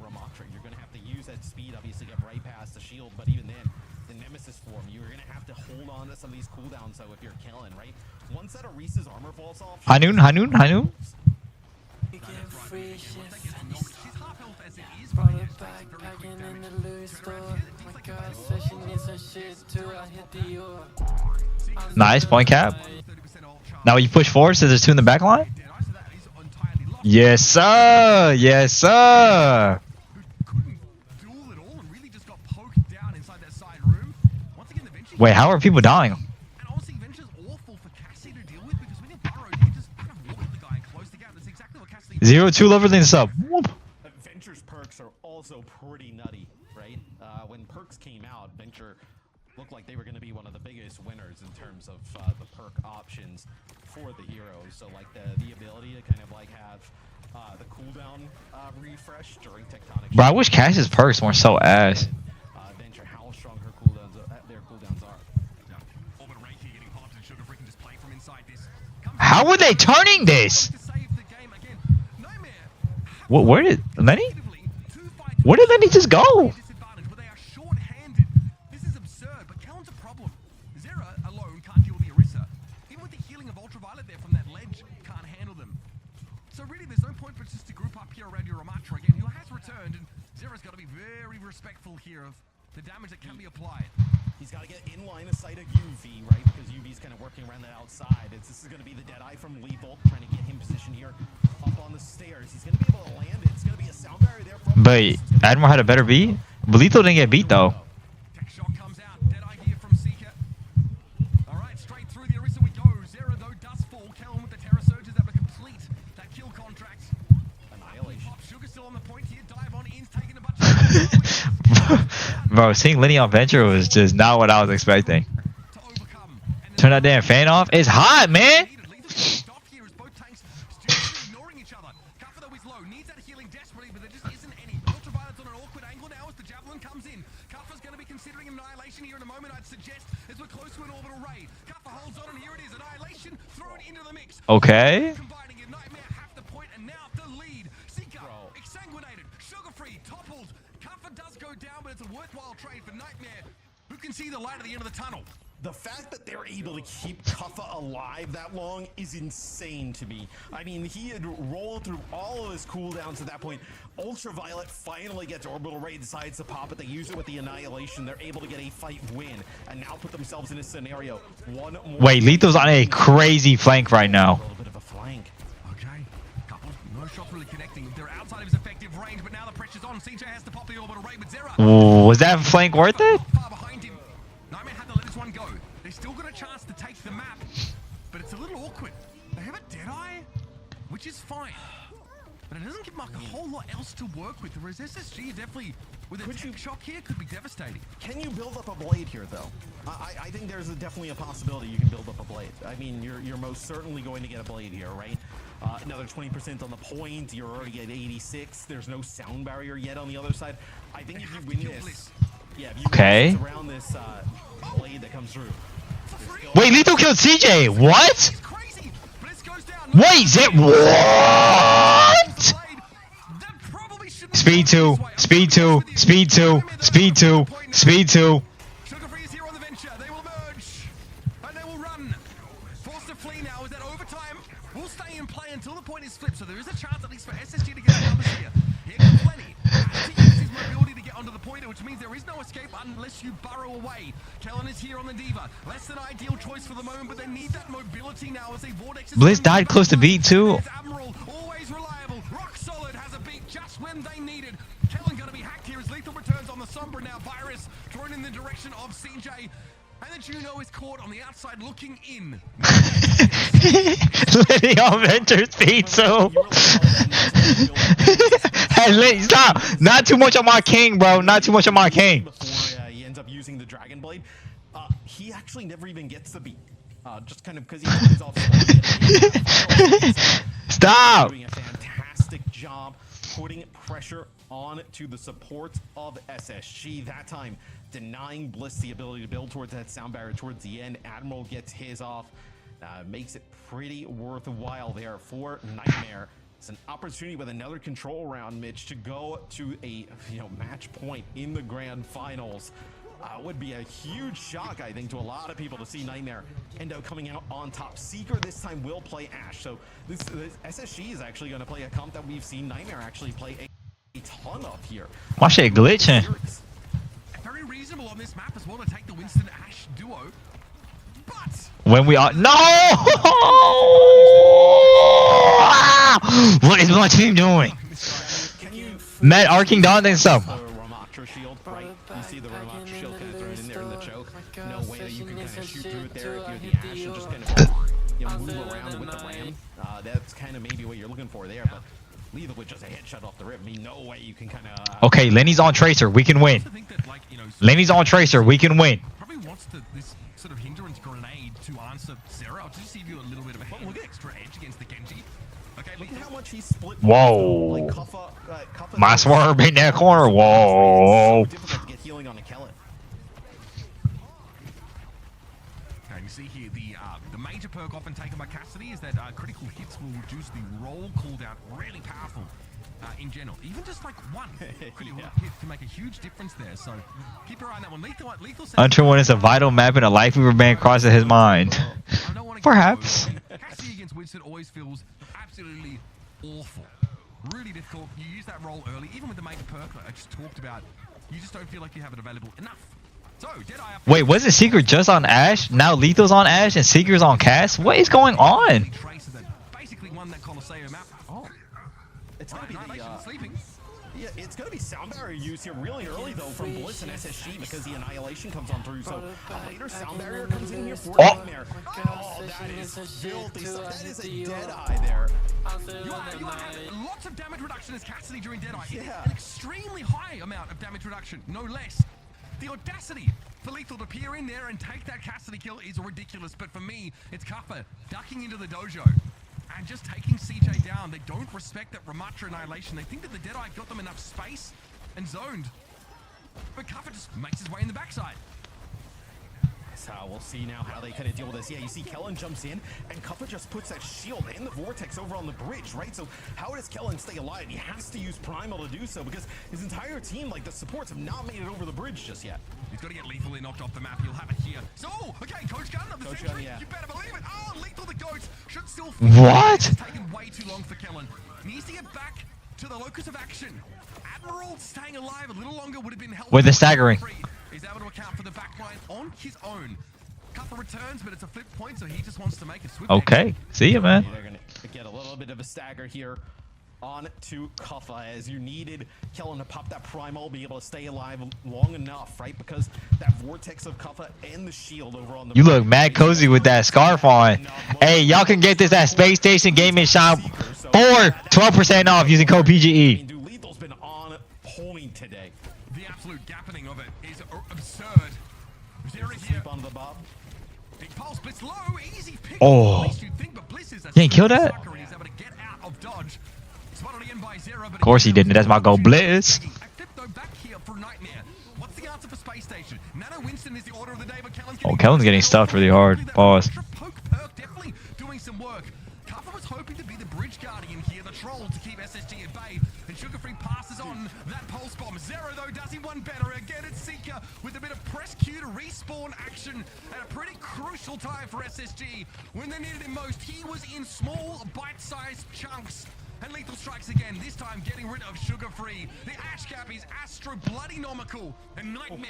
Ramatra. You're going to have to use that speed, obviously get right past the shield, but even then, the Nemesis form, you're going to have to hold on to some of these cooldowns, so if you're killing, right? Once that Orisa's armor falls off... Hanun. Nice, point cap. Now you push forward, so there's 2 in the back line? Yes, sir! Yes, sir! Wait, how are people dying? And honestly, Venture's awful for Cassie to deal with because when you're burrowed, you just kind of walk the guy and close the gap. That's exactly what Cassie... 0-2 lover than sub. Whoop. Venture's perks are also pretty nutty, right? When perks came out, Venture looked like they were going to be one of the biggest winners in terms of the perk options for the heroes. So like the ability to kind of like have the cooldown refresh during tectonic. Bro, I wish Cass's perks weren't so ass. Venture, how strong her cooldowns, their cooldowns are. Orbit Ray here getting popped and Sugar Free can just play from inside this. How are they turning this? To save the game again. Nightmare. What? Where did Lenny? Where did Lenny just go? Disadvantage, but they are short-handed. This is absurd, but Kellen's a problem. Zera alone can't deal with the Orisa. Even with the healing of Ultraviolet there from that ledge, can't handle them. So really, there's no point but just to group up here around your Ramatra again, who has returned, and Zera's got to be very respectful here of the damage that can be applied. He's got to get in line of sight of UV, right? Because UV's kind of working around that outside. This is going to be the Deadeye from Lethal, trying to get him positioned here up on the stairs. He's going to be able to land it. It's going to be a sound barrier there from... But Admiral had a better beat. But Lethal didn't get beat though. Tech shot comes out. Deadeye here from Seeker. All right, straight through the Orisa we go. Zera, though, does fall. Kellen with the Terror Surge is able to complete that kill contract. Annihilation. Pop Sugar still on the point here. Dive on in, taking a bunch of... Bro, seeing Lenny on Venture was just not what I was expecting. Turn that damn fan off. It's hot, man. Ignoring each other. Kuffa though is low, needs that healing desperately, but there just isn't any. Ultraviolet's on an awkward angle now as the javelin comes in. Kuffa's going to be considering annihilation here in a moment, I'd suggest, as we're close to an orbital ray. Kuffa holds on, and here it is, annihilation thrown into the mix. Okay. Combining in Nightmare half the point, and now the lead. Seeker, exsanguinated. Sugar Free trade for Nightmare, who can see the light at the end of the tunnel. The fact that they're able to keep Kuffa alive that long is insane to me. I mean, he had rolled through all of his cooldowns at that point. Ultraviolet finally gets Orbital Ray, decides to pop it. They use it with the Annihilation. They're able to get a fight win and now put themselves in a scenario. One more. Wait, Lethal's on a crazy flank right now. A little bit of a flank. Okay, couple, no shots really connecting. They're outside of his effective range, but now the pressure's on. CJ has to pop the Orbital Ray, but Zera... Ooh, was that flank worth it? Far behind him. Nightmare had to let this one go. They still got a chance to take the map, but it's a little awkward. They have a Deadeye, which is fine, but it doesn't give Mark a whole lot else to work with. Whereas SSG definitely, with a tech shock here, could be devastating. Can you build up a blade here, though? I think there's definitely a possibility you can build up a blade. I mean, you're most certainly going to get a blade here, right? Another 20% on the point. You're already at 86. There's no sound barrier yet on the other side. I think if you win this, yeah, if you win this around this blade that comes through. Wait, Lethal killed CJ. What? Wait, Zip. What? Speed 2. Speed 2. Speed 2. Speed 2. Speed 2. Sugar-Free is here on the venture. They will emerge and they will run. Forced to flee now. Is that overtime? We'll stay in play until the point is flipped. So there is a chance at least for SSG to get the numbers here. Here comes Lenny. Has to use his mobility to get onto the pointer, which means there is no escape unless you burrow away. Kellen is here on the Diva. Less than ideal choice for the moment, but they need that mobility now as a vortex. Blizz died close to beat too. Admiral, always reliable. Rock solid, has a beat just when they needed. Kellen gonna be hacked here as Lethal returns on the Sombra now. Virus thrown in the direction of CJ. And then Juno is caught on the outside looking in. Letting off enter speed 2. Hey, stop! Not too much on my king, bro. Not too much on my king. Before he ends up using the Dragon Blade, he actually never even gets the beat. Just kind of because he plays off. Stop! Doing a fantastic job putting pressure on to the support of SSG. That time, denying Bliss the ability to build towards that sound barrier towards the end. Admiral gets his off. Makes it pretty worthwhile there for Nightmare. It's an opportunity with another control round, Mitch, to go to a match point in the grand finals. Would be a huge shock, I think, to a lot of people to see Nightmare end up coming out on top. Seeker this time will play Ashe, so this SSG is actually going to play a comp that we've seen Nightmare actually play a ton of here. My shit glitching. Very reasonable on this map as well to take the Winston Ashe duo, but when we are what is my team doing? Matt arcing down and stuff. Shield, right? You see the Ramatra shield kind of thrown in there in the choke. No way that you can kind of shoot through it there if you're the Ashe and just kind of move around with the Ram. That's kind of maybe what you're looking for there, but Lethal with just a headshot off the rip. I mean, no way you can kind of. Okay, Lenny's on Tracer. We can win. Lenny's on Tracer. We can win. Probably wants this sort of hindrance grenade to answer Zera. I'll just give you a little bit of a hand. Look at extra edge against the Genji. Okay, look at how much he split. Whoa. Like Kuffa, My swerve in that corner. Whoa. So difficult to get healing on a Kellen. Okay, you see here the major perk often taken by Cassidy is that critical hits will reduce the roll cooldown. Really powerful in general. Even just like one critical hit can make a huge difference there. So keep your eye on that one. Lethal Until when it's a vital map in a life weaver band crosses his mind. Perhaps. Cassidy against Winston always feels absolutely awful. Really difficult. You use that roll early, even with the major perk I just talked about. You just don't feel like you have it available enough. So, Deadeye. Wait, wasn't Seeker just on Ashe? Now Lethal's on Ashe and Seeker's on Cass? What is going on? Basically won that Colosseo map. Oh, it's gonna be sleeping. Yeah, it's gonna be sound barrier use here really early though from Bliss and SSG because the Annihilation comes on through. So later sound barrier comes in here for Nightmare. Oh, that is filthy. That is a Deadeye there. You have lots of damage reduction as Cassidy during Deadeye. Yeah. An extremely high amount of damage reduction, no less. The audacity for Lethal to peer in there and take that Cassidy kill is ridiculous. But for me, it's Kuffa ducking into the dojo and just taking CJ down. They don't respect that Ramatra Annihilation. They think that the Deadeye got them enough space and zoned. But Kuffa just makes his way in the backside. So we'll see now how they kind of deal with this. Yeah, you see Kellen jumps in, and Kuffa just puts that shield and the vortex over on the bridge, right? So how does Kellen stay alive? He has to use Primal to do so because his entire team, like the supports, have not made it over the bridge just yet. He's got to get lethally knocked off the map. He'll have it here. So, okay, Coach Gun of the Coach century. Gun, yeah. You better believe it. Oh, lethal the goat should still. What? It's taken way too long for Kellen. Needs to get back to the locus of action. Admiral staying alive a little longer would have been helpful. With the staggering. He's able to account for the backline on his own. Couple returns, but it's a flip point, so he just wants to make it swift. Okay, see ya, man. They're going to get a little bit of a stagger here on to Kuffa as you needed Kellen to pop that Primal, be able to stay alive long enough, right? Because that vortex of Kuffa and the shield over on the... You look mad cozy with that scarf on. Hey, y'all can get this at Space Station Gaming Shop for 12% off using code PGE. Dude, Lethal's been on point today. The absolute gappening of it is absurd. Zero sleep on the bob. Big pulse, Blitz low, easy pick. Oh. At least you'd think, but Blitz is a You ain't kill that? sucker and he's able to get out of dodge. Spotted again by Zero, but Of course he didn't. That's my goal, Blitz. I flipped though back here for Nightmare. What's the answer for Space Station? Nano Winston is the order of the day, but Kellen's Oh, Kellen's getting stuffed really hard. Pause. Poke perk definitely doing some work. Kuffa was hoping to be the bridge guardian here, the troll to keep SSG at bay. And Sugar Free passes on that pulse bomb. Zero though does him one better. Again, it's Seeker with a bit of press Q to respawn action at a pretty crucial time for SSG. When they needed him most, he was in small, bite-sized chunks. And Lethal strikes again, this time getting rid of Sugar Free. The Ash Cap is Astro Bloody Nomical, and Nightmare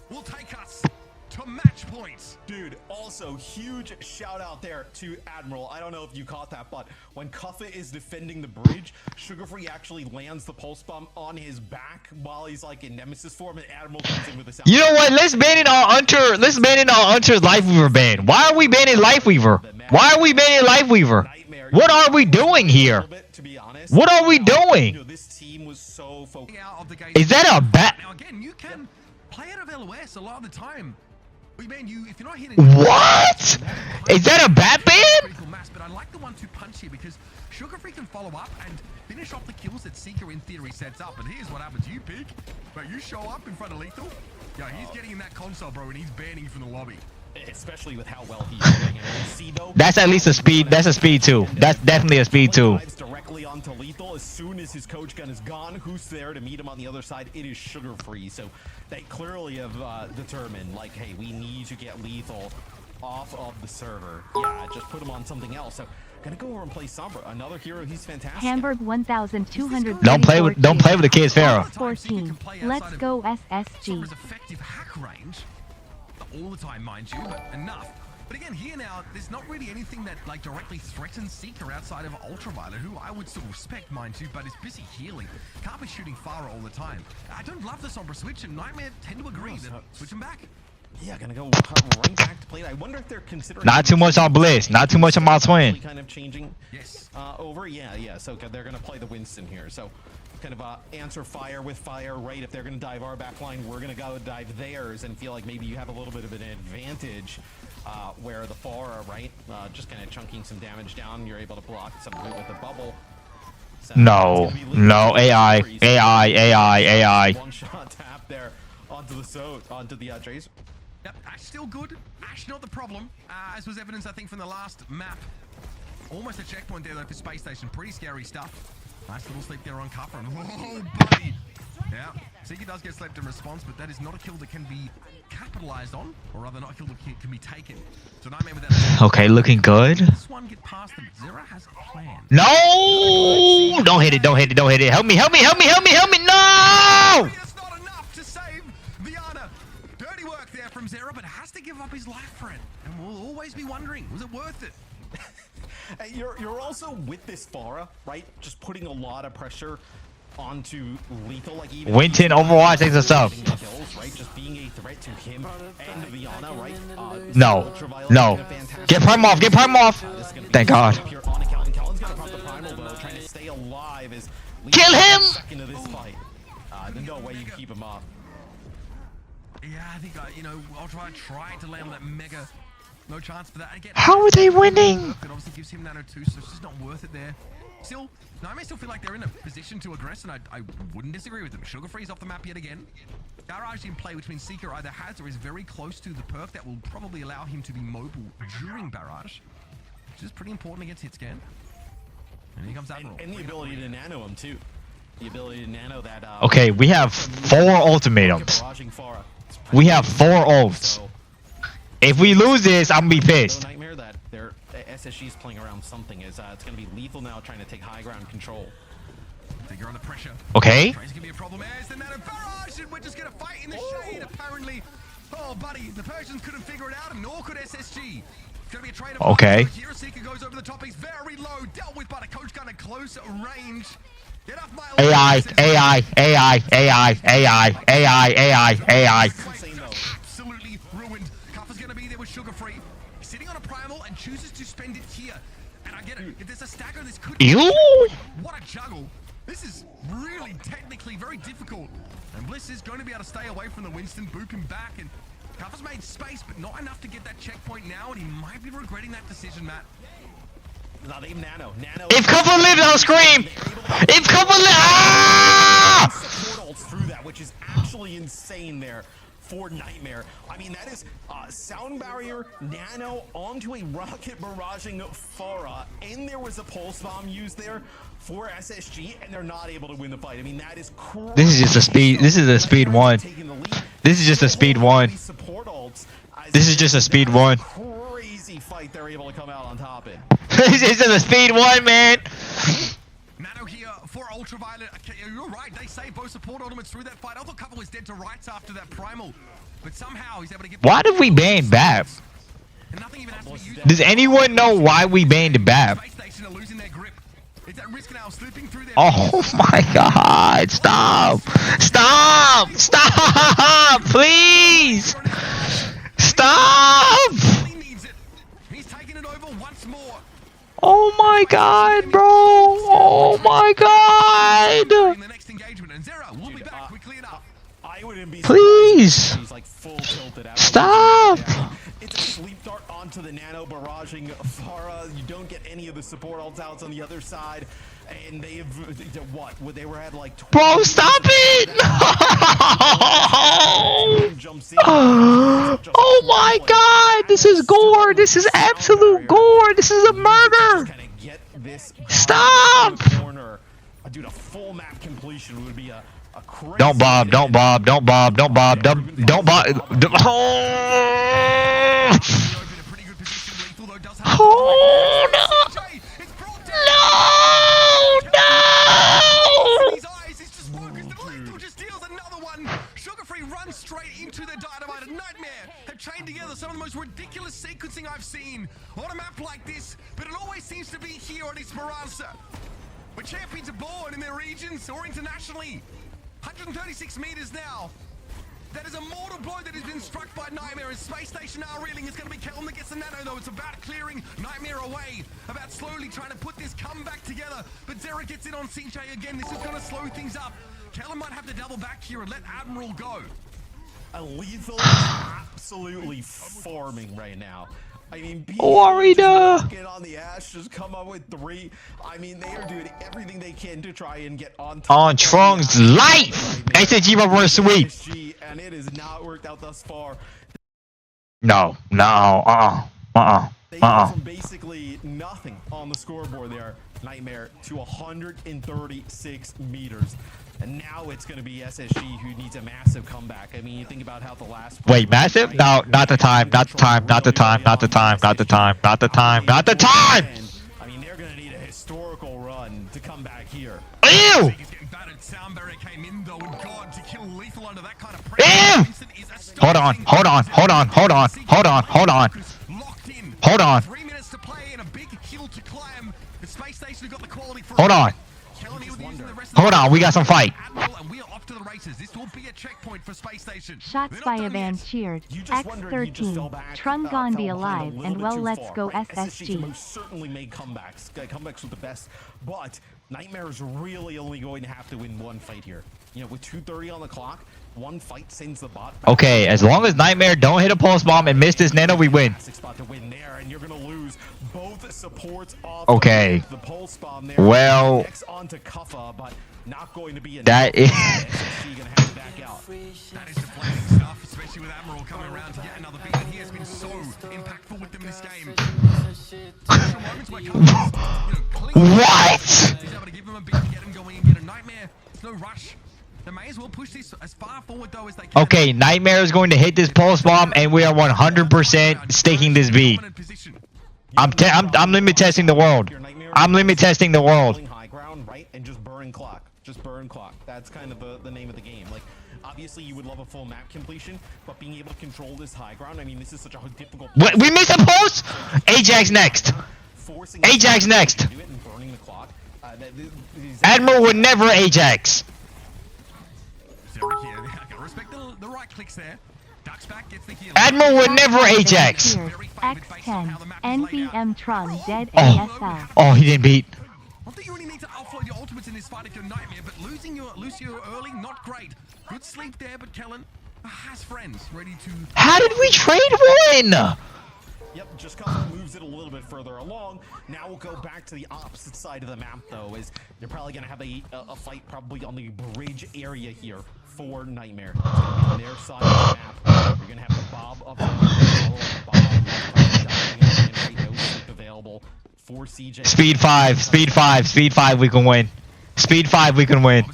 will take us to match points. Dude, also huge shout out there to Admiral. I don't know if you caught that, but when Kuffa is defending the bridge, Sugar Free actually lands the pulse bomb on his back while he's like in Nemesis form, and Admiral comes in with a sound. You know what? Let's ban it on Hunter. Let's ban it on Hunter's Lifeweaver ban. Why are we banning Lifeweaver? Why are we banning Lifeweaver? What are we doing here? To be honest, What are we doing? you know, this team was so focused. Out of the gate. Is that a bat? Now again, you can play out of LOS a lot of the time. We mean you if you're not hitting. What? Is that a bat ban? Critical mass, but I like the 1-2 punch here because Sugar Free can follow up and finish off the kills that Seeker in theory sets up. And here's what happens: you pick, but you show up in front of Lethal. Yeah, he's getting in that console, bro, and he's banning from the lobby. Especially with how well he's doing. And you see, though, That's at least a speed. That's a speed too. That's definitely a speed too. Dives directly onto Lethal as soon as his coach gun is gone. Who's there to meet him on the other side? It is Sugar Free. So they clearly have determined, like, hey, we need to get Lethal off of the server. Yeah, just put him on something else. So gonna go over and play Sombra, another hero. He's fantastic. Hamburg 1200. Don't play with the kids, Pharaoh. 14. Let's go SSG. Sombra's effective hack range. Not all the time, mind you, but enough. But again, here now, there's not really anything that like directly threatens Seeker outside of Ultraviolet, who I would still respect, mind you, but is busy healing. Can't be shooting Pharah all the time. I don't love the Sombra switch, and Nightmare tend to agree that switch him back. Yeah, gonna go right back to play it. I wonder if they're considering Not too much on Blitz. Not too much on my twin. kind of changing over. Yeah. So they're gonna play the Winston here. So kind of answer fire with fire, right? If they're gonna dive our back line, we're gonna go dive theirs and feel like maybe you have a little bit of an advantage where the Pharah, right? Just kind of chunking some damage down. You're able to block some of it with the bubble. So No, no, AI. One shot tap there onto the Tracer. Yep, Ash still good. Ash not the problem, as was evidence, I think, from the last map. Almost a checkpoint there, though, for Space Station. Pretty scary stuff. Nice little sleep there on Kuffa. And whoa, buddy! Yeah, Seeker does get slept in response, but that is not a kill that can be capitalized on, or rather, not a kill that can be taken. So Nightmare with that. Okay, looking good. This one get past them. Zera has a plan. No! Don't hit it. Don't hit it. Don't hit it. Help me. Help me. Help me. Help me. Help me. No! It's not enough to save Viana. Dirty work there from Zera, but has to give up his life for it. And we'll always be wondering, was it worth it? You're also with this Pharah, right? Just putting a lot of pressure onto Lethal, like even Winton Overwatch takes us up. kills, right? Just being a threat to him and Viana, right? No. No. Get Prime off. Get Prime off. Thank God. Kellen's gonna pop the Primal though, trying to stay alive as Kill him! Second of this fight. There's no way you can keep him up. Yeah, I think, I'll try to land that mega. No chance for that. Again, How are they winning? it obviously gives him nano 2, so it's just not worth it there. Still, Nightmare still feel like they're in a position to aggress, and I wouldn't disagree with them. Sugar Free's off the map yet again. Barrage in play, which means Seeker either has or is very close to the perk that will probably allow him to be mobile during Barrage, which is pretty important against Hitscan. And here comes Admiral. And the ability to nano him too. The ability to nano that. Okay, we have 4 ultimatums. We have 4 ults. If we lose this, I'm gonna be pissed. Nightmare that their SSG's playing around something is it's gonna be lethal now, trying to take high ground control. You're under pressure. Okay. Train's gonna be a problem. As the Nano Barrage, and we're just gonna fight in the shade. Apparently, oh buddy, the Persians couldn't figure it out, and nor could SSG. It's gonna be a trade of okay. Here, Seeker goes over the top. He's very low, dealt with by the coach gun at close range. Get off my AI. Absolutely ruined. Cuffer's gonna be there with Sugar Free. He's sitting on a primal and chooses to spend it here. And I get it. If there's a stagger, this could be. What a juggle. This is really technically very difficult. And Bliss is going to be able to stay away from the Winston, boop him back, and Cuffer's made space, but not enough to get that checkpoint now, and he might be regretting that decision, Matt. Not even nano. If Cuffer lives, I'll scream! If Cuffer lives, ah! Support ults through that, which is actually insane there for Nightmare. I mean, that is sound barrier, nano onto a rocket barraging Farah, and there was a pulse bomb used there for SSG, and they're not able to win the fight. I mean, that is crazy. This is just a speed. This is a speed 1. This is just a speed 1. This is just a speed 1. Crazy fight they're able to come out on top in. This is a speed 1, man. Nano here for Ultraviolet. Okay, you're right, they saved both support ultimates through that fight. I thought Cuffer was dead to rights after that primal, but somehow he's able to get. Why did we ban BAP? And nothing even has to be used. Does anyone know why we banned BAP? Space Station are losing their grip. It's at risk now, slipping through their. Oh my god, stop! Stop! Stop! Please! Stop! He needs it. He's taking it over once more. Oh my god, bro! Oh my god! In the next engagement, and Zero will be back quickly enough. I wouldn't be Please! he's like full tilted out. Stop! It's a sleep dart onto the nano barraging Farah. You don't get any of the support ults out on the other side. And they have what? They were at like 20. Bro, stop it! No! Oh my god! This is gore! This is absolute gore! This is a murder! Stop! Dude, a full map completion would be a crazy. Don't bob, don't bob, don't bob, don't bob, don't bob. Oh no! No! No! His eyes, it's just focused, and Lethal just deals another one. Sugar Free runs straight into the dynamite. And Nightmare have chained together some of the most ridiculous sequencing I've seen on a map like this, but it always seems to be here at Esperanza, where champions are born in their regions or internationally. 136 meters now. That is a mortal blow that has been struck by Nightmare, and Space Station now reeling. It's going to be Kelm that gets the nano, though. It's about clearing Nightmare away, about slowly trying to put this comeback together. But Zera gets in on CJ again. This is going to slow things up. Kelm might have to double back here and let Admiral go. A lethal is absolutely farming right now. I mean, Warrior! Get on the ash, just come up with 3. I mean, they are doing everything they can to try and get on top On Trung's life! SSG reverse sweep! And it has not worked out thus far. No, no, They go from basically nothing on the scoreboard there, Nightmare, to 136 meters. And now it's going to be SSG who needs a massive comeback. I mean, you think about how the last... Wait, massive? No, not the time, not the time, not the time, not the time, not the time, not the time, not the time! I mean, they're going to need a historical run to come back here. Ew! Sound barrier came in though, and God, to kill Lethal under that kind of Ew! pressure. Hold on, hold on, hold on, hold on, hold on, hold on. Locked in. Hold on. 3 minutes to play and a big hill to climb. The Space Station got the quality for Hold on. Hold on, we got some fight. And we are off to the races. This will be a checkpoint for Space Station. Shots by Evan cheered. X13. Trung Gandhi alive and well, let's go SSG. Most certainly made comebacks. Comebacks with the best, but Nightmare is really only going to have to win one fight here. You know, with 2:30 on the clock, One fight sends the bot. Okay, as long as Nightmare don't hit a pulse bomb and miss this nano, we win. Spot to win there, and you're gonna lose both supports off Okay. the pulse bomb there. Well, Next onto Kuffa, but not going to be enough. that is. SSG gonna have to back out. That is deflating stuff, especially with Admiral coming around to get another beat. And he has been so impactful with them this game. Special moments where What? he's able to give him a beat to get him going and get a Nightmare. There's no rush. They may as well push this as far forward though as they can. Okay, Nightmare is going to hit this pulse bomb, and we are 100% staking this beat. I'm limit testing the world. I'm limit testing the world. High ground, right, and just burn clock. Just burn clock. That's kind of the name of the game. Like, obviously, you would love a full map completion, but being able to control this high ground, I mean, this is such a difficult. What? We missed a pulse? Ajax next. Ajax next. Do it and burning the clock. Admiral would never Ajax. Respect the right clicks there. Ducks back, gets the heal. Admiral would never Ajax. X10, NVM Tron dead Oh, ASL. oh, he didn't beat. I think you really need to offload your ultimates in this fight if you're Nightmare, but losing your Lucio early, not great. Good sleep there, but Kellen has friends ready to... How did we trade one? Yep, just Kuffa moves it a little bit further along. Now we'll go back to the opposite side of the map, though, as you're probably going to have a fight probably on the bridge area here for Nightmare. It's going to be on their side of the map. You're going to have the Bob up there. No sleep available for CJ. Speed 5, speed 5, speed 5, we can win. Speed 5, we can win.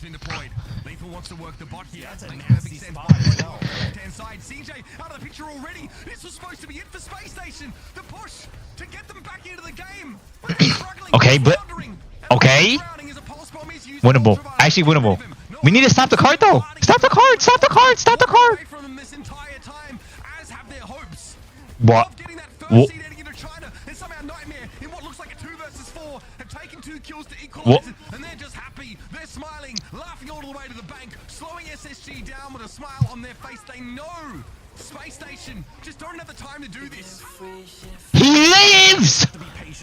Lethal wants to work the bot here. That's a nasty spot as well. Left-hand side, CJ out of the picture already. This was supposed to be it for Space Station. The push to get them back into the game. But they're struggling. Okay, but okay. Winnable. Actually winnable. We need to stop the card though. Stop the card. Stop the card. Stop the card. From this entire time, as have their hopes. What? Getting that What? first seed heading into China, and somehow Nightmare in what looks like a 2 versus 4 have taken 2 kills to equalize What? it, and they're just happy. They're smiling, laughing all the way to the bank, slowing SSG down with a smile on their face. They know Space Station just don't have the time to do this. He lives.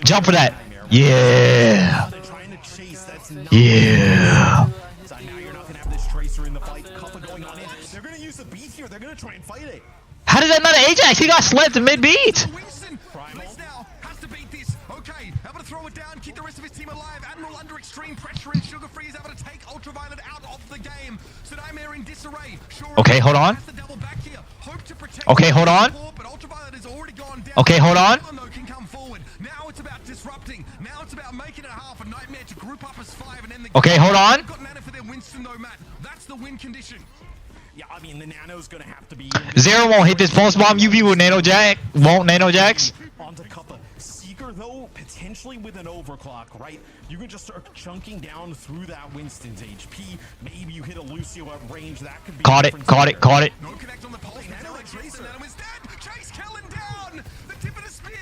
Jump for that. Yeah. They're trying to chase. That's not Yeah. So now you're not going to have this tracer in the fight. Kuffa going on in. They're going to use the beat here. They're going to try and fight it. How did that not Ajax? He got slept in mid-beat. Winston, Blitz now has to beat this. Okay, able to throw it down, keep the rest of his team alive. Admiral under extreme pressure, and Sugar Free is able to take Ultraviolet out of the game. So Nightmare in disarray. Okay, hold on. Has to double back here. Hope to protect Okay, hold on. but Ultraviolet has already gone down. Okay, hold on. Kellen, though, can come forward. Now it's about disrupting. Now it's about making it half. A Nightmare to group up as 5 and end the game. Okay, hold on. They've got Nana for their Winston though, Matt. That's the win condition. Yeah, I mean, the Nano's going to have to be... Zero won't hit this pulse bomb. UV with Nano Jack. Won't Nano Jacks. Onto Kuffa. Seeker, though, potentially with an overclock, right? You can just start chunking down through that Winston's HP. Maybe you hit a Lucio at range. That could be... Caught it. Caught it. Caught it. No connect on the pulse. Nano Tracer. Nano is dead. Chase Kellen down. The tip of the spear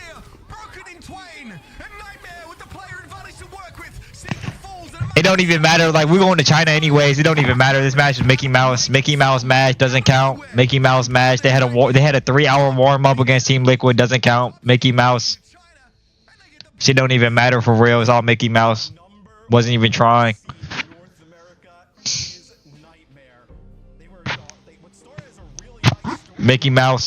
broken in twain. And Nightmare with the player advantage to work with. Seeker falls. It don't even matter. Like, we're going to China anyways. It don't even matter. This match is Mickey Mouse. Mickey Mouse match doesn't count. Mickey Mouse match. They had a 3-hour warm up against Team Liquid. Doesn't count. Mickey Mouse. Shit don't even matter for real. It's all Mickey Mouse. Wasn't even trying. North America is Nightmare. They were... What started as a really high score... Mickey Mouse.